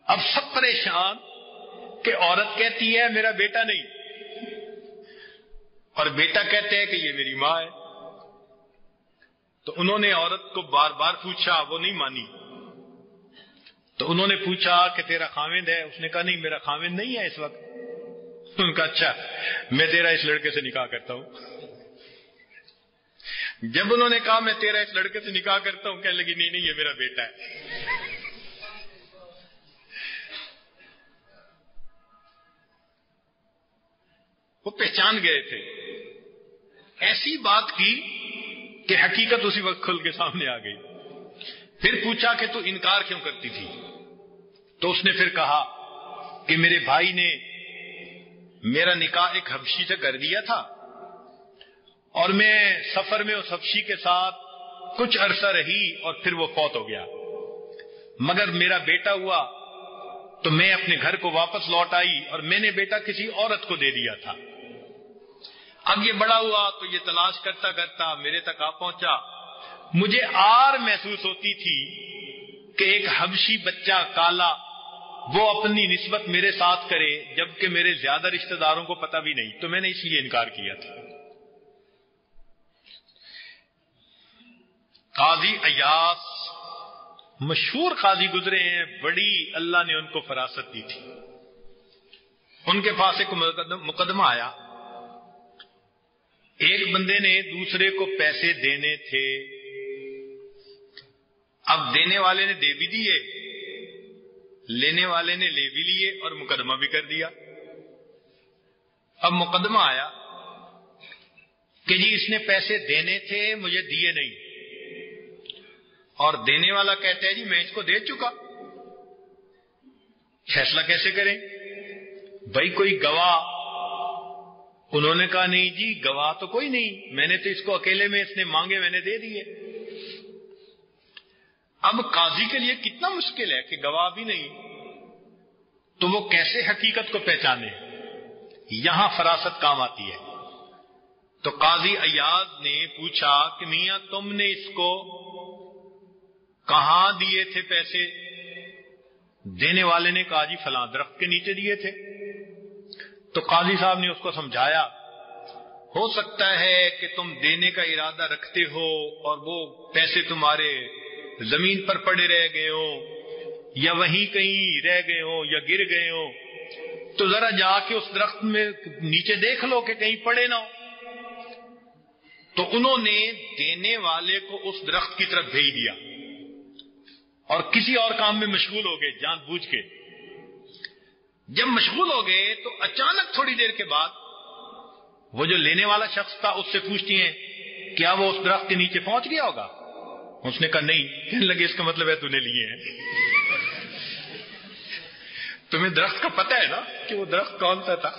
اب سب پریشان کہ عورت کہتی ہے میرا بیٹا نہیں، اور بیٹا کہتے ہیں کہ یہ میری ماں ہے. تو انہوں نے عورت کو بار بار پوچھا، وہ نہیں مانی. تو انہوں نے پوچھا کہ تیرا خاوند ہے؟ اس نے کہا نہیں، میرا خاوند نہیں ہے اس وقت. ان کا اچھا، میں تیرا اس لڑکے سے نکاح کرتا ہوں. جب انہوں نے کہا میں تیرا اس لڑکے سے نکاح کرتا ہوں، کہنے لگی نہیں نہیں، یہ میرا بیٹا ہے. وہ پہچان گئے تھے. ایسی بات کی کہ حقیقت اسی وقت کھل کے سامنے آ گئی. پھر پوچھا کہ تو انکار کیوں کرتی تھی؟ تو اس نے پھر کہا کہ میرے بھائی نے میرا نکاح ایک حبشی سے کر دیا تھا، اور میں سفر میں اس حبشی کے ساتھ کچھ عرصہ رہی اور پھر وہ فوت ہو گیا. مگر میرا بیٹا ہوا تو میں اپنے گھر کو واپس لوٹ آئی، اور میں نے بیٹا کسی عورت کو دے دیا تھا. اب یہ بڑا ہوا تو یہ تلاش کرتا کرتا میرے تک آ پہنچا. مجھے آر محسوس ہوتی تھی کہ ایک حبشی بچہ کالا وہ اپنی نسبت میرے ساتھ کرے، جبکہ میرے زیادہ رشتہ داروں کو پتہ بھی نہیں. تو میں نے اس لیے انکار کیا تھا. قاضی ایاس مشہور قاضی گزرے ہیں، بڑی اللہ نے ان کو فراست دی تھی. ان کے پاس ایک مقدمہ آیا. ایک بندے نے دوسرے کو پیسے دینے تھے، اب دینے والے نے دے بھی دیے، لینے والے نے لے بھی لیے اور مقدمہ بھی کر دیا. اب مقدمہ آیا کہ جی اس نے پیسے دینے تھے، مجھے دیے نہیں، اور دینے والا کہتا ہے جی میں اس کو دے چکا. فیصلہ کیسے کریں؟ بھائی کوئی گواہ؟ انہوں نے کہا نہیں جی گواہ تو کوئی نہیں، میں نے تو اس کو اکیلے میں، اس نے مانگے میں نے دے دیے. اب قاضی کے لیے کتنا مشکل ہے کہ گواہ بھی نہیں، تو وہ کیسے حقیقت کو پہچانے؟ یہاں فراست کام آتی ہے. تو قاضی ایاز نے پوچھا کہ میاں تم نے اس کو کہاں دیے تھے پیسے؟ دینے والے نے کہا جی فلاں درخت کے نیچے دیے تھے. تو قاضی صاحب نے اس کو سمجھایا، ہو سکتا ہے کہ تم دینے کا ارادہ رکھتے ہو اور وہ پیسے تمہارے زمین پر پڑے رہ گئے ہو، یا وہیں کہیں رہ گئے ہو، یا گر گئے ہو، تو ذرا جا کے اس درخت میں نیچے دیکھ لو کہ کہیں پڑے نہ ہو. تو انہوں نے دینے والے کو اس درخت کی طرف بھیج دیا اور کسی اور کام میں مشغول ہو گئے جان بوجھ کے. جب مشغول ہو گئے تو اچانک تھوڑی دیر کے بعد وہ جو لینے والا شخص تھا اس سے پوچھتی ہیں کیا وہ اس درخت کے نیچے پہنچ گیا ہوگا؟ اس نے کہا نہیں. کہنے لگے اس کا مطلب ہے تو نے لیے ہیں. تمہیں درخت کا پتہ ہے نا کہ وہ درخت کون سا تھا.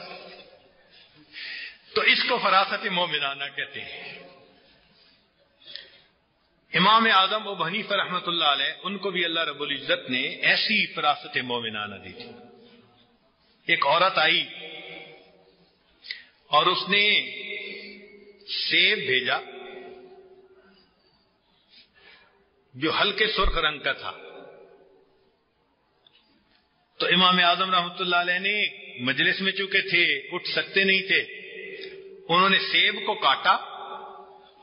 تو اس کو فراست مومنانہ کہتے ہیں. امام اعظم ابو حنیفہ رحمۃ اللہ علیہ، ان کو بھی اللہ رب العزت نے ایسی فراست مومنانہ دی تھی. ایک عورت آئی اور اس نے سیب بھیجا جو ہلکے سرخ رنگ کا تھا. تو امام اعظم رحمۃ اللہ علیہ نے مجلس میں چونکہ تھے اٹھ سکتے نہیں تھے، انہوں نے سیب کو کاٹا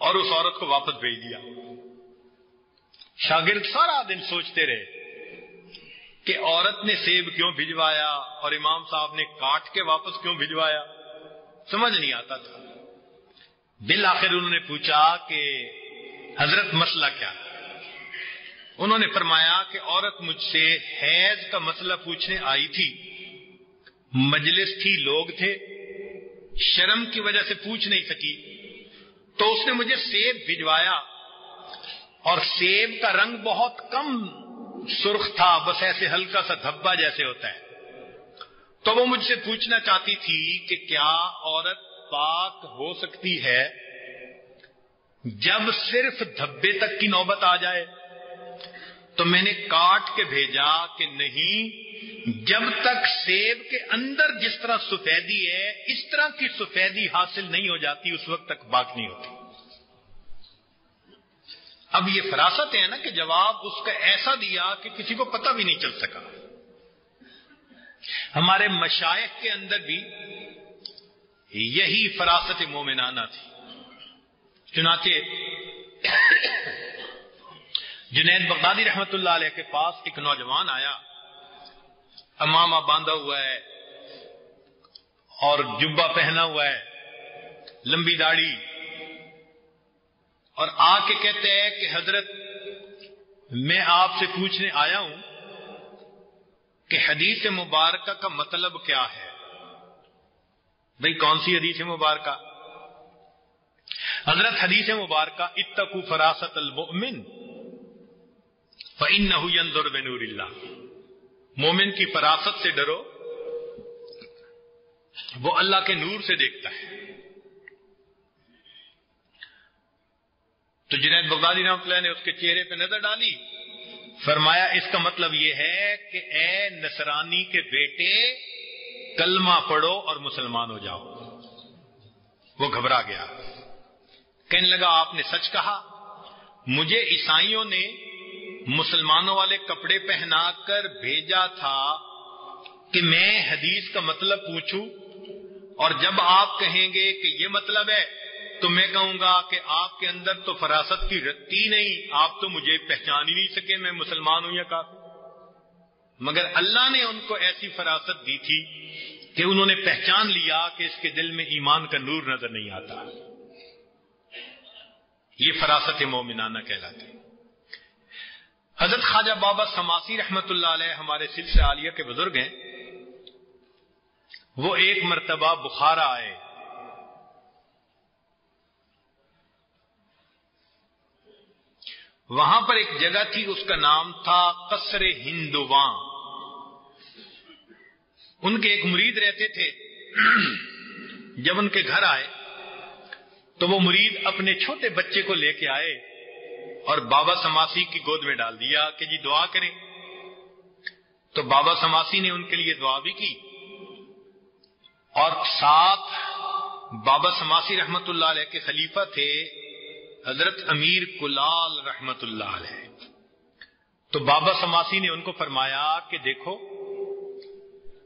اور اس عورت کو واپس بھیج دیا. شاگرد سارا دن سوچتے رہے کہ عورت نے سیب کیوں بھجوایا اور امام صاحب نے کاٹ کے واپس کیوں بھجوایا، سمجھ نہیں آتا تھا. بالآخر انہوں نے پوچھا کہ حضرت مسئلہ کیا؟ انہوں نے فرمایا کہ عورت مجھ سے حیض کا مسئلہ پوچھنے آئی تھی، مجلس تھی، لوگ تھے، شرم کی وجہ سے پوچھ نہیں سکی، تو اس نے مجھے سیب بھجوایا، اور سیب کا رنگ بہت کم سرخ تھا، بس ایسے ہلکا سا دھبا جیسے ہوتا ہے۔ تو وہ مجھ سے پوچھنا چاہتی تھی کہ کیا عورت پاک ہو سکتی ہے جب صرف دھبے تک کی نوبت آ جائے؟ تو میں نے کاٹ کے بھیجا کہ نہیں، جب تک سیب کے اندر جس طرح سفیدی ہے اس طرح کی سفیدی حاصل نہیں ہو جاتی اس وقت تک پاک نہیں ہوتی۔ اب یہ فراست ہے نا کہ جواب اس کا ایسا دیا کہ کسی کو پتہ بھی نہیں چل سکا۔ ہمارے مشائخ کے اندر بھی یہی فراست مومنانہ تھی۔ چنانچہ جنید بغدادی رحمت اللہ علیہ کے پاس ایک نوجوان آیا، امامہ باندھا ہوا ہے اور جبہ پہنا ہوا ہے، لمبی داڑھی، اور آ کے کہتے ہیں کہ حضرت میں آپ سے پوچھنے آیا ہوں کہ حدیث مبارکہ کا مطلب کیا ہے۔ بھئی کون سی حدیث مبارکہ؟ حضرت حدیث مبارکہ اتقوا فراست المؤمن فإنہ ینظر بنور اللہ، مومن کی فراست سے ڈرو، وہ اللہ کے نور سے دیکھتا ہے۔ تو جنید بغدادی رحمۃ اللہ نے اس کے چہرے پہ نظر ڈالی، فرمایا اس کا مطلب یہ ہے کہ اے نصرانی کے بیٹے کلمہ پڑھو اور مسلمان ہو جاؤ۔ وہ گھبرا گیا، کہنے لگا آپ نے سچ کہا، مجھے عیسائیوں نے مسلمانوں والے کپڑے پہنا کر بھیجا تھا کہ میں حدیث کا مطلب پوچھوں، اور جب آپ کہیں گے کہ یہ مطلب ہے تو میں کہوں گا کہ آپ کے اندر تو فراست کی رتی نہیں، آپ تو مجھے پہچان ہی نہیں سکے میں مسلمان ہوں یا کافر۔ مگر اللہ نے ان کو ایسی فراست دی تھی کہ انہوں نے پہچان لیا کہ اس کے دل میں ایمان کا نور نظر نہیں آتا۔ یہ فراست مومنانہ کہلاتی۔ حضرت خواجہ بابا سماسی رحمت اللہ علیہ ہمارے سلسلہ عالیہ کے بزرگ ہیں، وہ ایک مرتبہ بخارا آئے، وہاں پر ایک جگہ تھی، اس کا نام تھا قصر ہندواں۔ ان کے ایک مرید رہتے تھے، جب ان کے گھر آئے تو وہ مرید اپنے چھوٹے بچے کو لے کے آئے اور بابا سماسی کی گود میں ڈال دیا کہ جی دعا کریں۔ تو بابا سماسی نے ان کے لیے دعا بھی کی، اور ساتھ بابا سماسی رحمت اللہ علیہ کے خلیفہ تھے حضرت امیر کلال رحمت اللہ علیہ۔ تو بابا سماسی نے ان کو فرمایا کہ دیکھو،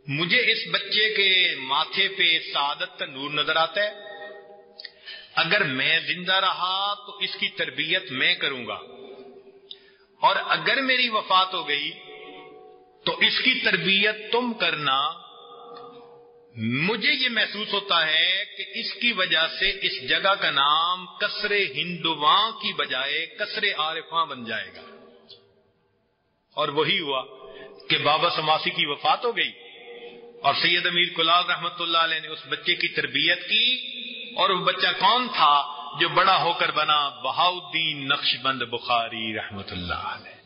مجھے اس بچے کے ماتھے پہ سعادت کا نور نظر آتا ہے، اگر میں زندہ رہا تو اس کی تربیت میں کروں گا، اور اگر میری وفات ہو گئی تو اس کی تربیت تم کرنا۔ مجھے یہ محسوس ہوتا ہے کہ اس کی وجہ سے اس جگہ کا نام قصر ہندواں کی بجائے قصر عارفاں بن جائے گا۔ اور وہی ہوا کہ بابا سماسی کی وفات ہو گئی، اور سید امیر کلال رحمت اللہ علیہ نے اس بچے کی تربیت کی، اور وہ بچہ کون تھا جو بڑا ہو کر بنا بہاؤالدین نقشبند بخاری رحمت اللہ علیہ۔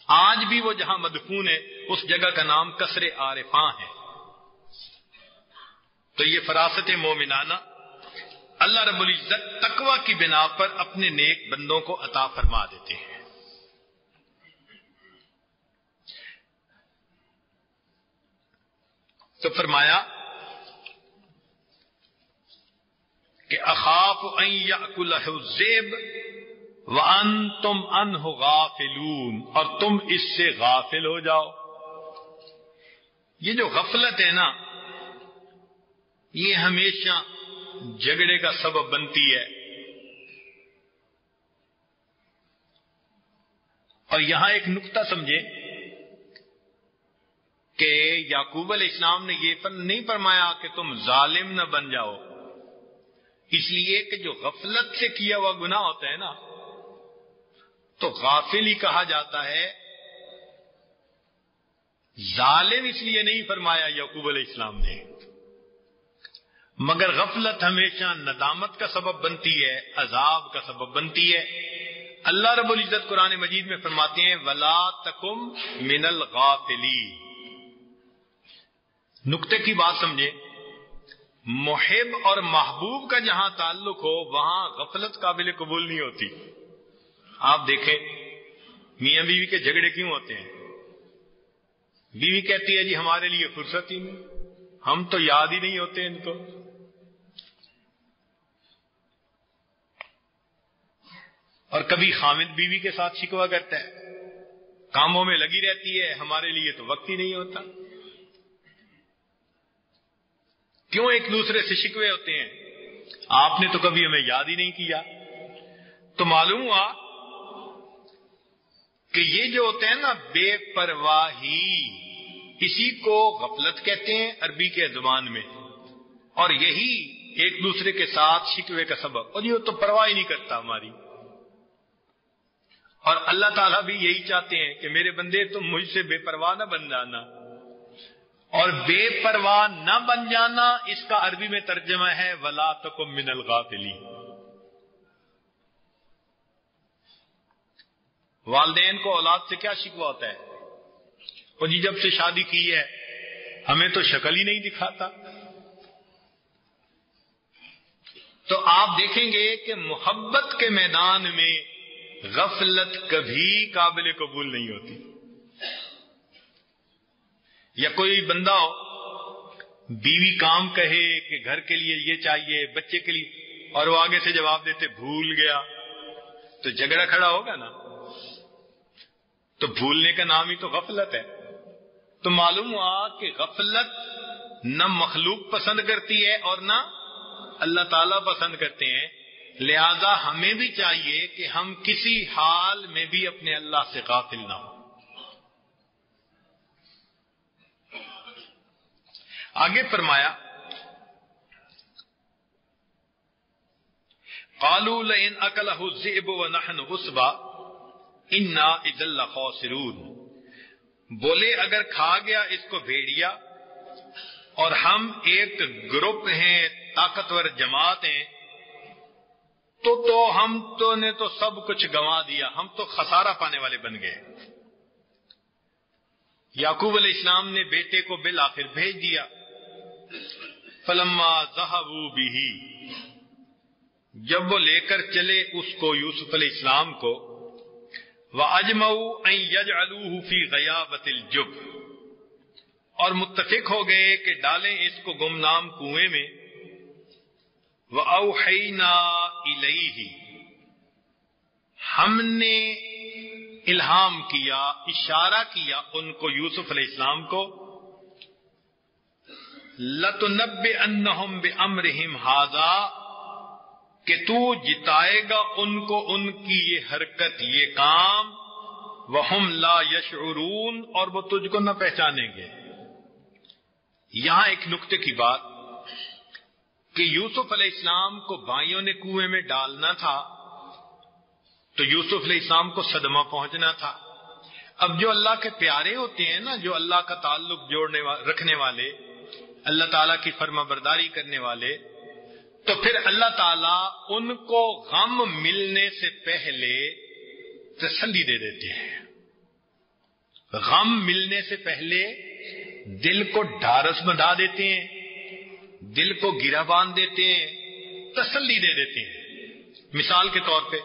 آج بھی وہ جہاں مدفون ہے اس جگہ کا نام قصر عارفاں ہے۔ تو یہ فراست مومنانہ اللہ رب العزت تقوی کی بنا پر اپنے نیک بندوں کو عطا فرما دیتے ہیں۔ تو فرمایا کہ اخاف ان یاکلہ الذئب وانتم عنہ غافلون، اور تم اس سے غافل ہو جاؤ۔ یہ جو غفلت ہے نا، یہ ہمیشہ جھگڑے کا سبب بنتی ہے۔ اور یہاں ایک نقطہ سمجھے کہ یعقوب علیہ السلام نے یہ نہیں فرمایا کہ تم ظالم نہ بن جاؤ، اس لیے کہ جو غفلت سے کیا ہوا گناہ ہوتا ہے نا، تو غافل ہی کہا جاتا ہے. ظالم اس لیے نہیں فرمایا یعقوب علیہ السلام نے، مگر غفلت ہمیشہ ندامت کا سبب بنتی ہے، عذاب کا سبب بنتی ہے. اللہ رب العزت قرآن مجید میں فرماتے ہیں وَلَا تَكُمْ مِنَ الْغَافِلِينَ. نقطے کی بات سمجھے، محب اور محبوب کا جہاں تعلق ہو وہاں غفلت قابل قبول نہیں ہوتی. آپ دیکھیں میاں بیوی کے جھگڑے کیوں ہوتے ہیں؟ بیوی کہتی ہے جی ہمارے لیے فرصت ہی نہیں، ہم تو یاد ہی نہیں ہوتے ان کو. اور کبھی خامد بیوی کے ساتھ شکوہ کرتا ہے، کاموں میں لگی رہتی ہے، ہمارے لیے تو وقت ہی نہیں ہوتا. کیوں ایک دوسرے سے شکوے ہوتے ہیں؟ آپ نے تو کبھی ہمیں یاد ہی نہیں کیا. تو معلوم ہوا کہ یہ جو ہوتے ہیں نا بے پرواہی، اسی کو غفلت کہتے ہیں عربی کے زبان میں، اور یہی ایک دوسرے کے ساتھ شکوے کا سبب. اور یہ تو پرواہ ہی نہیں کرتا ہماری. اور اللہ تعالیٰ بھی یہی چاہتے ہیں کہ میرے بندے تم مجھ سے بے پرواہ نہ بن جانا. اور بے پرواہ نہ بن جانا اس کا عربی میں ترجمہ ہے وَلَا تَكُن مِّنَ الْغَافِلِينَ. والدین کو اولاد سے کیا شکوہ ہوتا ہے؟ اور جی جب سے شادی کی ہے ہمیں تو شکل ہی نہیں دکھاتا. تو آپ دیکھیں گے کہ محبت کے میدان میں غفلت کبھی قابل قبول نہیں ہوتی. یا کوئی بندہ ہو بیوی کام کہے کہ گھر کے لیے یہ چاہیے، بچے کے لیے، اور وہ آگے سے جواب دیتے بھول گیا، تو جھگڑا کھڑا ہوگا نا. تو بھولنے کا نام ہی تو غفلت ہے. تو معلوم ہوا کہ غفلت نہ مخلوق پسند کرتی ہے اور نہ اللہ تعالیٰ پسند کرتے ہیں. لہذا ہمیں بھی چاہیے کہ ہم کسی حال میں بھی اپنے اللہ سے غافل نہ ہوں. آگے فرمایا قالوا لئن اکلہ الذئب ونحن عصبہ انا اذا لخاسرون. بولے اگر کھا گیا اس کو بھیڑیا اور ہم ایک گروپ ہیں، طاقتور جماعت ہیں، تو ہم تو نے تو سب کچھ گنوا دیا، ہم تو خسارہ پانے والے بن گئے. یعقوب علیہ السلام نے بیٹے کو بالآخر بھیج دیا. فلما ذهبوا به، جب وہ لے کر چلے اس کو یوسف علیہ السلام کو، وَأَجْمَعُوا أَن يَجْعَلُوهُ فِي غَيَابَةِ الْجُبِّ، اور متفق ہو گئے کہ ڈالیں اس کو گمنام کنویں میں. وَأَوْحَيْنَا إِلَيْهِ، ہم نے الہام کیا، اشارہ کیا ان کو، یوسف علیہ السلام کو، لَتُنَبِّئَنَّهُمْ بِأَمْرِهِمْ هَذَا، کہ تو جتائے گا ان کو ان کی یہ حرکت، یہ کام، وَهُمْ لَا يَشْعُرُونَ، اور وہ تجھ کو نہ پہچانیں گے. یہاں ایک نقطے کی بات کہ یوسف علیہ السلام کو بھائیوں نے کنویں میں ڈالنا تھا تو یوسف علیہ السلام کو صدمہ پہنچنا تھا. اب جو اللہ کے پیارے ہوتے ہیں نا، جو اللہ کا تعلق رکھنے والے، اللہ تعالیٰ کی فرما برداری کرنے والے، تو پھر اللہ تعالیٰ ان کو غم ملنے سے پہلے تسلی دے دیتے ہیں. غم ملنے سے پہلے دل کو ڈھارس بندھا دیتے ہیں، دل کو گرہ باندھ دیتے ہیں، تسلی دے دیتے ہیں. مثال کے طور پہ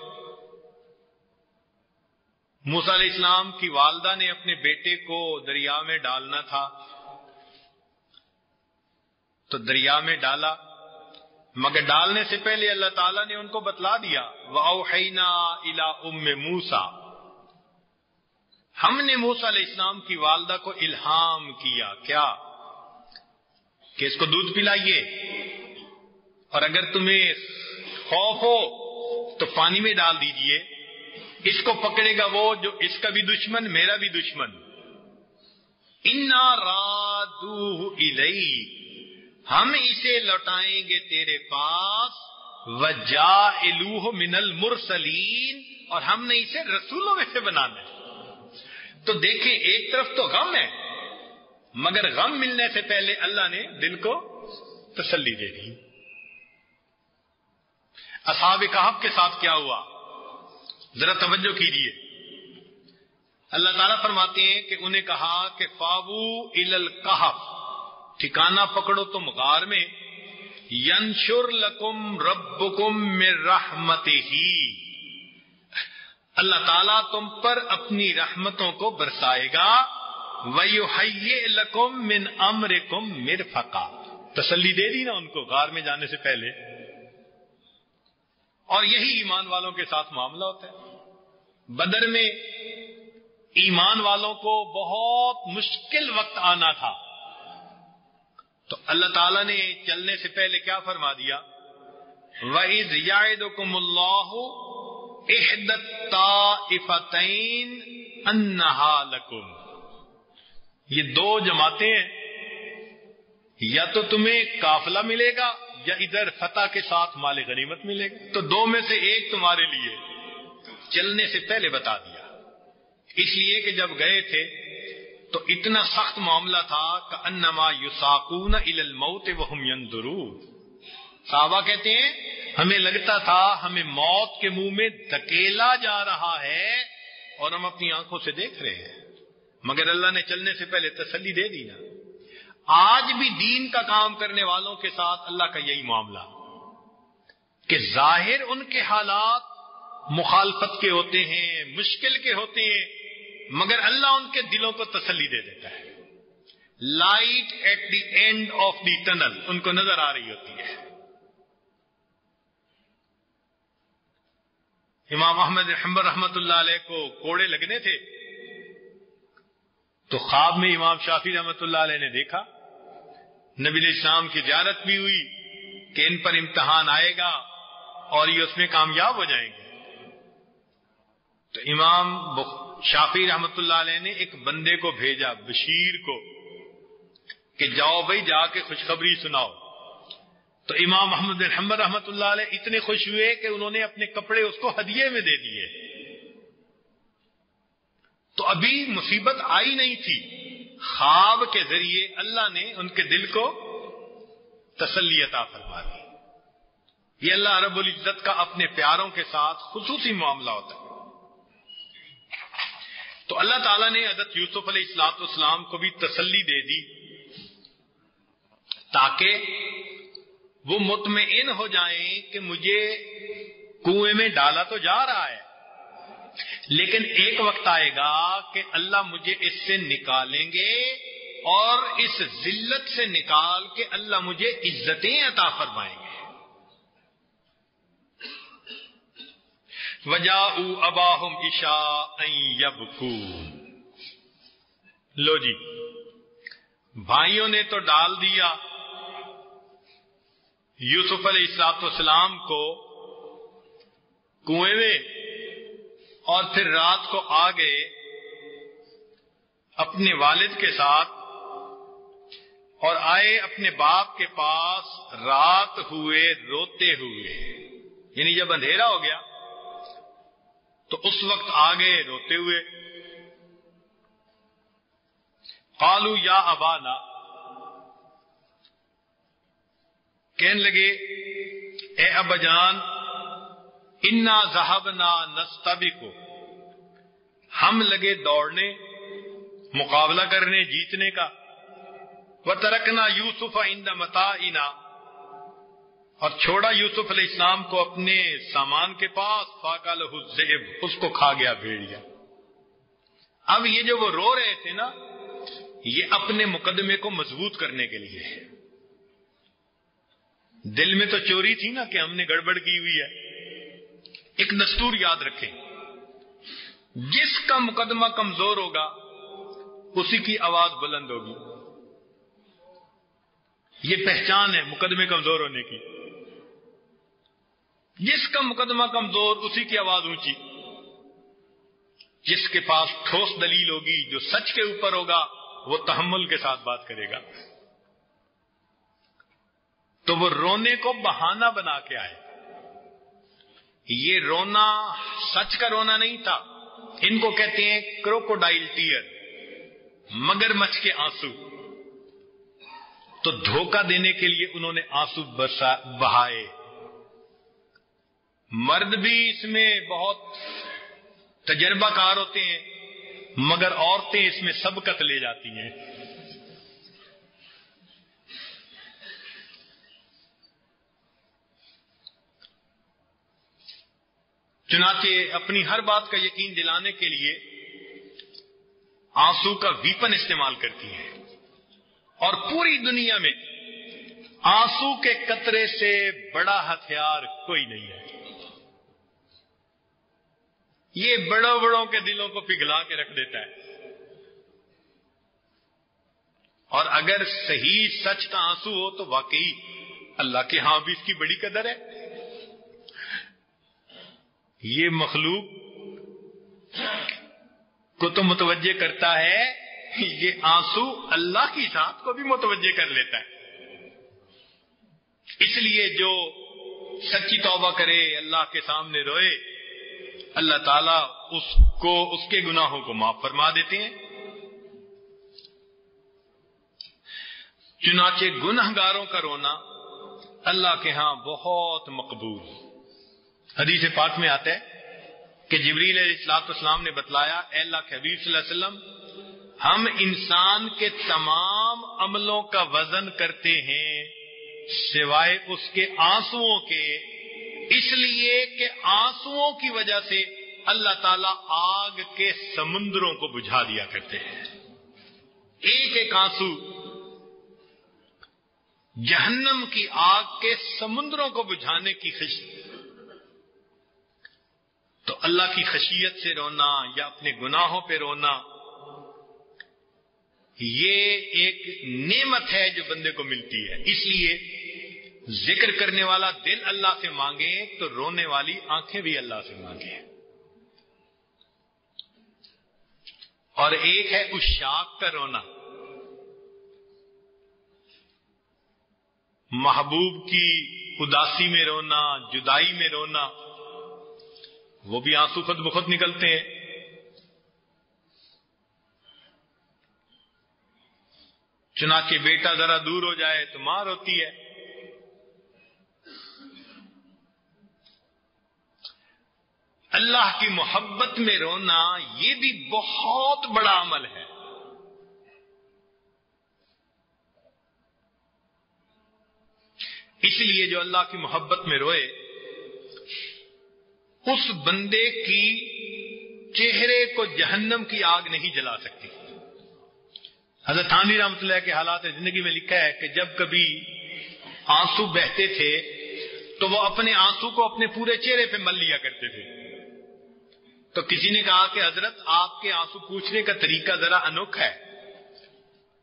موسیٰ علیہ السلام کی والدہ نے اپنے بیٹے کو دریا میں ڈالنا تھا تو دریا میں ڈالا، مگر ڈالنے سے پہلے اللہ تعالیٰ نے ان کو بتلا دیا وَأَوْحَيْنَا إِلَىٰ أُمِّ مُوسَىٰ، ہم نے موسیٰ علیہ السلام کی والدہ کو الہام کیا، کیا کہ اس کو دودھ پلائیے، اور اگر تمہیں خوف ہو تو پانی میں ڈال دیجئے، اس کو پکڑے گا وہ جو اس کا بھی دشمن میرا بھی دشمن. اِنَّا رَادُوهُ إِلَيْكَ، ہم اسے لوٹائیں گے تیرے پاس، وَجَاعِلُوهُ مِنَ الْمُرْسَلِينَ، اور ہم نے اسے رسولوں میں سے بنانا ہے. تو دیکھیں ایک طرف تو غم ہے، مگر غم ملنے سے پہلے اللہ نے دل کو تسلی دے دی. اصحاب کہف کے ساتھ کیا ہوا ذرا توجہ کیجیے. اللہ تعالیٰ فرماتے ہیں کہ انہیں کہا کہ فاوو الی الکہف، ٹھکانہ پکڑو تم غار میں، ینشر لکم ربکم من رحمتہ، اللہ تعالیٰ تم پر اپنی رحمتوں کو برسائے گا، وَيُحَيِّئْ لَكُم مِّنْ أَمْرِكُم مِّرْفَقًا، تسلی دے دی نا ان کو غار میں جانے سے پہلے. اور یہی ایمان والوں کے ساتھ معاملہ ہوتا ہے. بدر میں ایمان والوں کو بہت مشکل وقت آنا تھا، تو اللہ تعالیٰ نے چلنے سے پہلے کیا فرما دیا؟ وَإِذْ يَعِدُكُمُ اللَّهُ إِحْدَى الطَّائِفَتَيْنِ أَنَّهَا لَكُمْ، یہ دو جماعتیں ہیں، یا تو تمہیں قافلہ ملے گا یا ادھر فتح کے ساتھ مال غنیمت ملے گا، تو دو میں سے ایک تمہارے لیے. چلنے سے پہلے بتا دیا، اس لیے کہ جب گئے تھے تو اتنا سخت معاملہ تھا کأنما یساقون الی الموت وہم ینظرون. صحابہ کہتے ہیں ہمیں لگتا تھا ہمیں موت کے منہ میں دھکیلا جا رہا ہے اور ہم اپنی آنکھوں سے دیکھ رہے ہیں، مگر اللہ نے چلنے سے پہلے تسلی دے دی نا. آج بھی دین کا کام کرنے والوں کے ساتھ اللہ کا یہی معاملہ کہ ظاہر ان کے حالات مخالفت کے ہوتے ہیں، مشکل کے ہوتے ہیں، مگر اللہ ان کے دلوں کو تسلی دے دیتا ہے. Light at the end of the tunnel ان کو نظر آ رہی ہوتی ہے. امام احمد حنبل رحمت اللہ علیہ کو کوڑے لگنے تھے تو خواب میں امام شافعی رحمت اللہ علیہ نے دیکھا، نبی علیہ السلام کی زیارت بھی ہوئی کہ ان پر امتحان آئے گا اور یہ اس میں کامیاب ہو جائیں گے. تو امام شافعی رحمت اللہ علیہ نے ایک بندے کو بھیجا بشیر کو کہ جاؤ بھائی جا کے خوشخبری سناؤ. تو امام احمد بن حنبل رحمت اللہ علیہ اتنے خوش ہوئے کہ انہوں نے اپنے کپڑے اس کو ہدیے میں دے دیے. تو ابھی مصیبت آئی نہیں تھی، خواب کے ذریعے اللہ نے ان کے دل کو تسلی عطا فرما دی. یہ اللہ رب العزت کا اپنے پیاروں کے ساتھ خصوصی معاملہ ہوتا ہے. تو اللہ تعالیٰ نے حضرت یوسف علیہ السلام کو بھی تسلی دے دی تاکہ وہ مطمئن ہو جائیں کہ مجھے کنویں میں ڈالا تو جا رہا ہے، لیکن ایک وقت آئے گا کہ اللہ مجھے اس سے نکالیں گے اور اس ذلت سے نکال کے اللہ مجھے عزتیں عطا فرمائیں گے. وَجَاءُوا أَبَاهُمْ عِشَاءً يَبْكُونَ، لو جی بھائیوں نے تو ڈال دیا یوسف علیہ السلام کو کنویں میں، اور پھر رات کو آ گئے اپنے والد کے ساتھ اور آئے اپنے باپ کے پاس رات ہوئے روتے ہوئے. یعنی جب اندھیرا ہو گیا تو اس وقت آ گئے روتے ہوئے. قالوا یا ابانا، کہنے لگے اے ابا جان، انا ذهبنا نستبق، ہم لگے دوڑنے، مقابلہ کرنے، جیتنے کا. وترکنا یوسف عند متاعنا، اور چھوڑا یوسف علیہ السلام کو اپنے سامان کے پاس. فاکلہ الذئب، اس کو کھا گیا بھیڑیا. اب یہ جو وہ رو رہے تھے نا، یہ اپنے مقدمے کو مضبوط کرنے کے لیے ہے. دل میں تو چوری تھی نا کہ ہم نے گڑبڑ کی ہوئی ہے. ایک دستور یاد رکھیں، جس کا مقدمہ کمزور ہوگا اسی کی آواز بلند ہوگی. یہ پہچان ہے مقدمے کمزور ہونے کی. جس کا مقدمہ کمزور اسی کی آواز اونچی. جس کے پاس ٹھوس دلیل ہوگی، جو سچ کے اوپر ہوگا، وہ تحمل کے ساتھ بات کرے گا. تو وہ رونے کو بہانہ بنا کے آئے. یہ رونا سچ کا رونا نہیں تھا، ان کو کہتے ہیں کروکوڈائل ٹیئر، مگرمچھ کے آنسو. تو دھوکہ دینے کے لیے انہوں نے آنسو بہائے. مرد بھی اس میں بہت تجربہ کار ہوتے ہیں، مگر عورتیں اس میں سبقت لے جاتی ہیں. چنانچہ اپنی ہر بات کا یقین دلانے کے لیے آنسو کا ویپن استعمال کرتی ہیں، اور پوری دنیا میں آنسو کے قطرے سے بڑا ہتھیار کوئی نہیں ہے. یہ بڑوں بڑوں کے دلوں کو پگھلا کے رکھ دیتا ہے، اور اگر صحیح سچ کا آنسو ہو تو واقعی اللہ کے ہاں بھی اس کی بڑی قدر ہے. یہ مخلوق کو تو متوجہ کرتا ہے، یہ آنسو اللہ کی ذات کو بھی متوجہ کر لیتا ہے. اس لیے جو سچی توبہ کرے، اللہ کے سامنے روئے، اللہ تعالیٰ اس کے گناہوں کو معاف فرما دیتے ہیں. چنانچہ گنہگاروں کا رونا اللہ کے ہاں بہت مقبول. حدیث پاک میں آتا ہے کہ جبریل علیہ السلام نے بتلایا، اے اللہ کے حبیب صلی اللہ علیہ وسلم، ہم انسان کے تمام عملوں کا وزن کرتے ہیں سوائے اس کے آنسوؤں کے، اس لیے کہ آنسوؤں کی وجہ سے اللہ تعالیٰ آگ کے سمندروں کو بجھا دیا کرتے ہیں. ایک ایک آنسو جہنم کی آگ کے سمندروں کو بجھانے کی تو اللہ کی خشیت سے رونا یا اپنے گناہوں پہ رونا، یہ ایک نعمت ہے جو بندے کو ملتی ہے. اس لیے ذکر کرنے والا دل اللہ سے مانگے تو رونے والی آنکھیں بھی اللہ سے مانگے. اور ایک ہے عشاق کا رونا، محبوب کی اداسی میں رونا، جدائی میں رونا، وہ بھی آنسو خود بخود نکلتے ہیں. چنانچہ بیٹا ذرا دور ہو جائے تو ماں روتی ہے. اللہ کی محبت میں رونا یہ بھی بہت بڑا عمل ہے. اس لیے جو اللہ کی محبت میں روئے اس بندے کی چہرے کو جہنم کی آگ نہیں جلا سکتی. حضرت تھانوی رحمۃ اللہ کے حالات زندگی میں لکھا ہے کہ جب کبھی آنسو بہتے تھے تو وہ اپنے آنسو کو اپنے پورے چہرے پہ مل لیا کرتے تھے. تو کسی نے کہا کہ حضرت آپ کے آنسو پوچھنے کا طریقہ ذرا انوکھا ہے،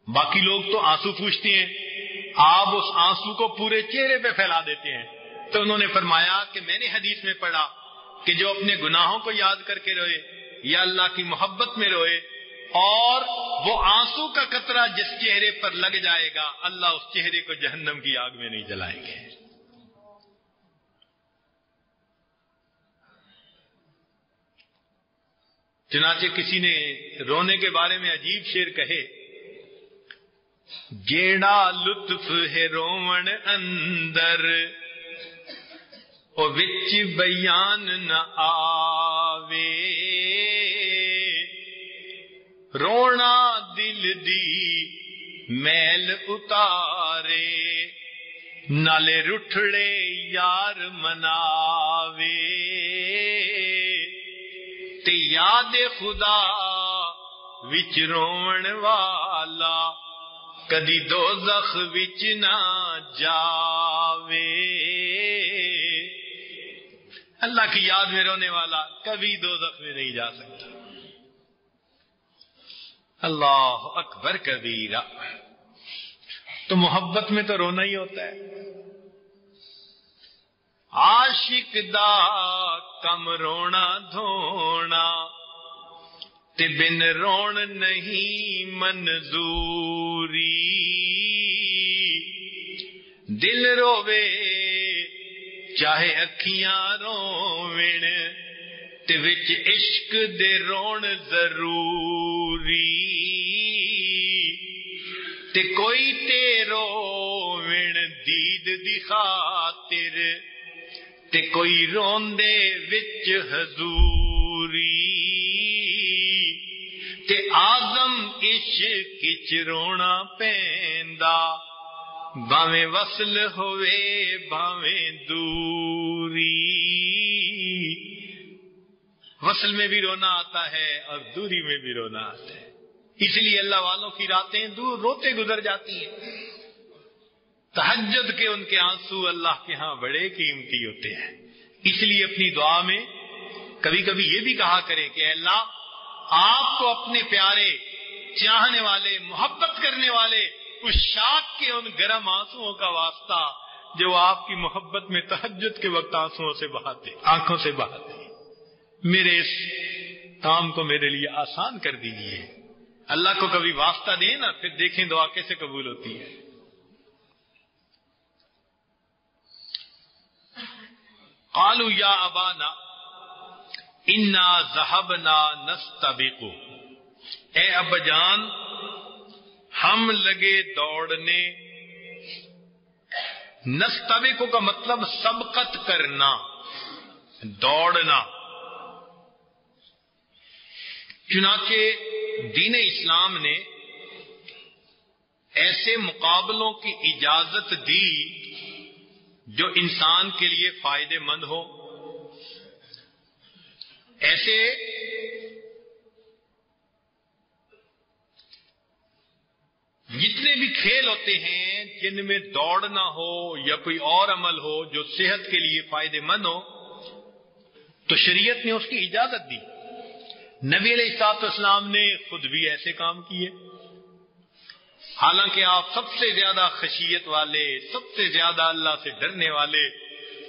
باقی لوگ تو آنسو پوچھتے ہیں، آپ اس آنسو کو پورے چہرے پہ پھیلا دیتے ہیں. تو انہوں نے فرمایا کہ میں نے حدیث میں پڑھا کہ جو اپنے گناہوں کو یاد کر کے روئے یا اللہ کی محبت میں روئے اور وہ آنسو کا قطرہ جس چہرے پر لگ جائے گا اللہ اس چہرے کو جہنم کی آگ میں نہیں جلائیں گے. چنانچہ کسی نے رونے کے بارے میں عجیب شعر کہے، جیڑا لطف ہے رومن اندر او وچ بیان نہ آوے، رونا دل دی میل اتارے نالے رٹھڑے یار مناوے، تے یاد خدا وچ روون والا کدی دوزخ وچ نہ جاوے. اللہ کی یاد میں رونے والا کبھی دوزخ میں نہیں جا سکتا. اللہ اکبر کبیرہ. تو محبت میں تو رونا ہی ہوتا ہے. عاشق دا کم رونا دھونا تے بن رون نہیں منظوری، دل روے چاہے اکھیاں روویں تے وچ عشق دے رون ضروری، تے کوئی تے روویں دید دی خاطر تے کوئی روندے وچ حضوری، تے آزم عشق وچ رونا پیندا بھاویں وصل ہوئے بھاویں دوری، وصل میں بھی رونا آتا ہے اور دوری میں بھی رونا آتا ہے، اس لیے اللہ والوں کی راتیں دور روتے گزر جاتی ہیں، تہجد کے ان کے آنسو اللہ کے ہاں بڑے قیمتی ہوتے ہیں۔ اس لیے اپنی دعا میں کبھی کبھی یہ بھی کہا کریں کہ اے اللہ آپ کو اپنے پیارے چاہنے والے محبت کرنے والے اس شاک کے ان گرم آنسوؤں کا واسطہ جو آپ کی محبت میں تہجد کے وقت آنسوؤں سے بہاتے، آنکھوں سے بہاتے، میرے اس کام کو میرے لیے آسان کر دیجیے۔ اللہ کو کبھی واسطہ دیں نا، پھر دیکھیں دعا کیسے قبول ہوتی ہے۔ قالوا یا ابانا انا ذهبنا نستبق، اے ابا جان ہم لگے دوڑنے، نستبق کا مطلب سبقت کرنا، دوڑنا۔ چنانچہ دین اسلام نے ایسے مقابلوں کی اجازت دی جو انسان کے لیے فائدے مند ہو، ایسے جتنے بھی کھیل ہوتے ہیں جن میں دوڑنا ہو یا کوئی اور عمل ہو جو صحت کے لیے فائدے مند ہو، تو شریعت نے اس کی اجازت دی۔ نبی علیہ السلام نے خود بھی ایسے کام کیے، حالانکہ آپ سب سے زیادہ خشیت والے، سب سے زیادہ اللہ سے ڈرنے والے،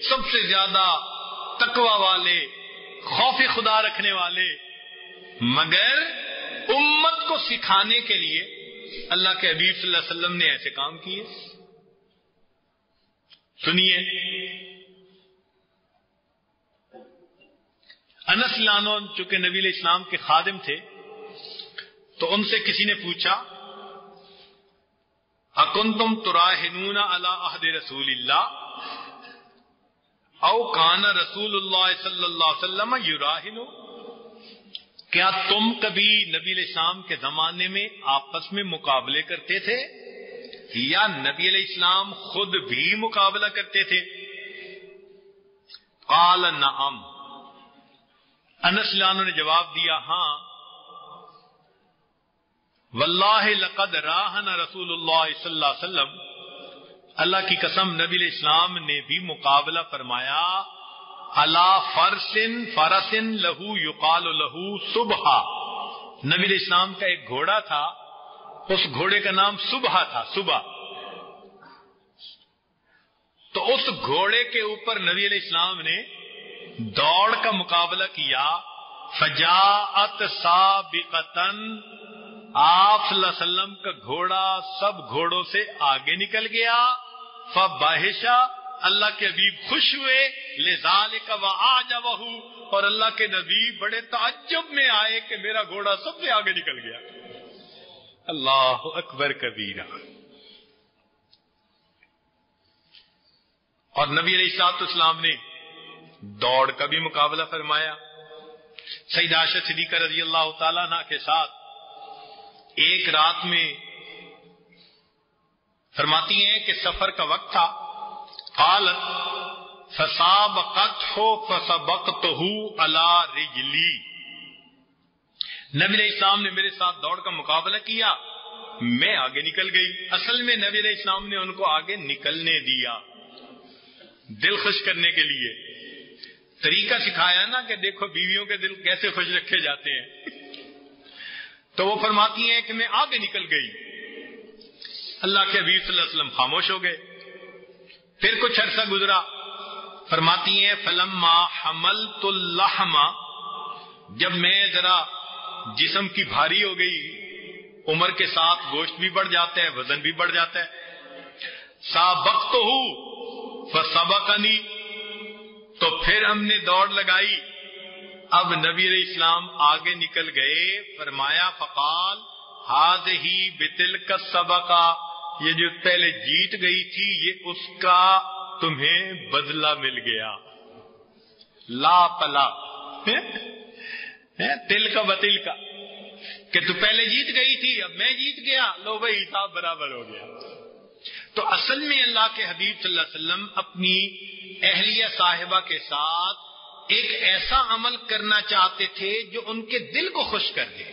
سب سے زیادہ تقوی والے، خوف خدا رکھنے والے، مگر امت کو سکھانے کے لیے اللہ کے حبیب صلی اللہ علیہ وسلم نے ایسے کام کیے۔ سنیے، انس لانو چونکہ نبی علیہ السلام کے خادم تھے تو ان سے کسی نے پوچھا اکنتم تراہنون علی عہد رسول اللہ او کان رسول اللہ صلی اللہ علیہ وسلم یراہن، کیا تم کبھی نبی علیہ السلام کے زمانے میں آپس میں مقابلے کرتے تھے یا نبی علیہ السلام خود بھی مقابلہ کرتے تھے؟ قال نعم، انس لانو نے جواب دیا ہاں، واللہ لقد راہن رسول اللہ صلی اللہ علیہ وسلم، اللہ کی قسم نبی علیہ السلام نے بھی مقابلہ فرمایا، علی فرس لہو یقال لہو صبحا، نبی علیہ السلام کا ایک گھوڑا تھا، اس گھوڑے کا نام صبحا تھا، صبح، تو اس گھوڑے کے اوپر نبی علیہ السلام نے دوڑ کا مقابلہ کیا، فجاءت سابقتن، آپ صلی اللہ علیہ وسلم کا گھوڑا سب گھوڑوں سے آگے نکل گیا، فباہشا، اللہ کے حبیب خوش ہوئے، لذالک وعجبہ، اور اللہ کے نبی بڑے تعجب میں آئے کہ میرا گھوڑا سب سے آگے نکل گیا۔ اللہ اکبر کبیرہ۔ اور نبی علیہ السلام نے دوڑ کا بھی مقابلہ فرمایا۔ سیدہ عائشہ صدیقہ رضی اللہ تعالیٰ عنہ کے ساتھ ایک رات میں فرماتی ہیں کہ سفر کا وقت تھا، قالت فسابقته فسبقته علی رجلی، نبی علیہ السلام نے میرے ساتھ دوڑ کا مقابلہ کیا، میں آگے نکل گئی۔ اصل میں نبی علیہ السلام نے ان کو آگے نکلنے دیا، دل خوش کرنے کے لیے طریقہ سکھایا نا کہ دیکھو بیویوں کے دل کیسے خوش رکھے جاتے ہیں۔ تو وہ فرماتی ہیں کہ میں آگے نکل گئی، اللہ کے حبیب صلی اللہ علیہ وسلم خاموش ہو گئے۔ پھر کچھ عرصہ گزرا، فرماتی ہیں فلما حملت اللحم، جب میں ذرا جسم کی بھاری ہو گئی، عمر کے ساتھ گوشت بھی بڑھ جاتا ہے، وزن بھی بڑھ جاتا ہے، سابقتہ فسبقنی، تو پھر ہم نے دوڑ لگائی. اب نبی علیہ السلام آگے نکل گئے. فرمایا فقال ہذہ بتلک السبقہ، یہ جو پہلے جیت گئی تھی یہ اس کا تمہیں بدلہ مل گیا. لا پلا تل کا بتل کا، کہ تو پہلے جیت گئی تھی اب میں جیت گیا، لو بھائی حساب برابر ہو گیا. تو اصل میں اللہ کے حبیب صلی اللہ علیہ وسلم اپنی اہلیہ صاحبہ کے ساتھ ایک ایسا عمل کرنا چاہتے تھے جو ان کے دل کو خوش کر دے.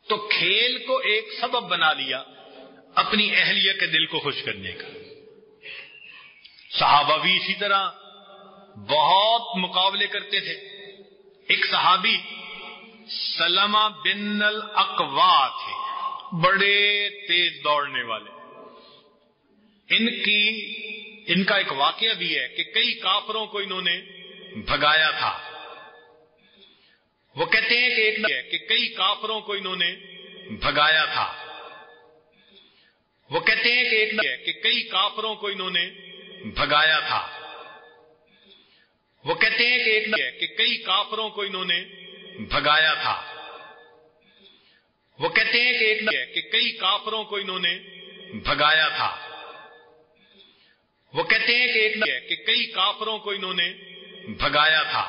تو کھیل کو ایک سبب بنا لیا اپنی اہلیہ کے دل کو خوش کرنے کا. صحابہ بھی اسی طرح بہت مقابلے کرتے تھے. ایک صحابی سلمہ بن الاقوا تھے، بڑے تیز دوڑنے والے. ان کا ایک واقعہ بھی ہے کہ کئی کافروں کو انہوں نے بھگایا تھا. وہ کہتے ہیں کہ کئی کافروں کو انہوں نے بھگایا تھا. وہ کہتے ہیں کہ کئی کافروں کو انہوں نے بھگایا تھا. وہ کہتے ہیں کہ کئی کافروں کو انہوں نے بھگایا تھا. وہ کہتے ہیں کہ کئی کافروں کو انہوں نے بھگایا تھا. وہ کہتے ہیں کہ کئی کافروں کو انہوں نے بھگایا تھا.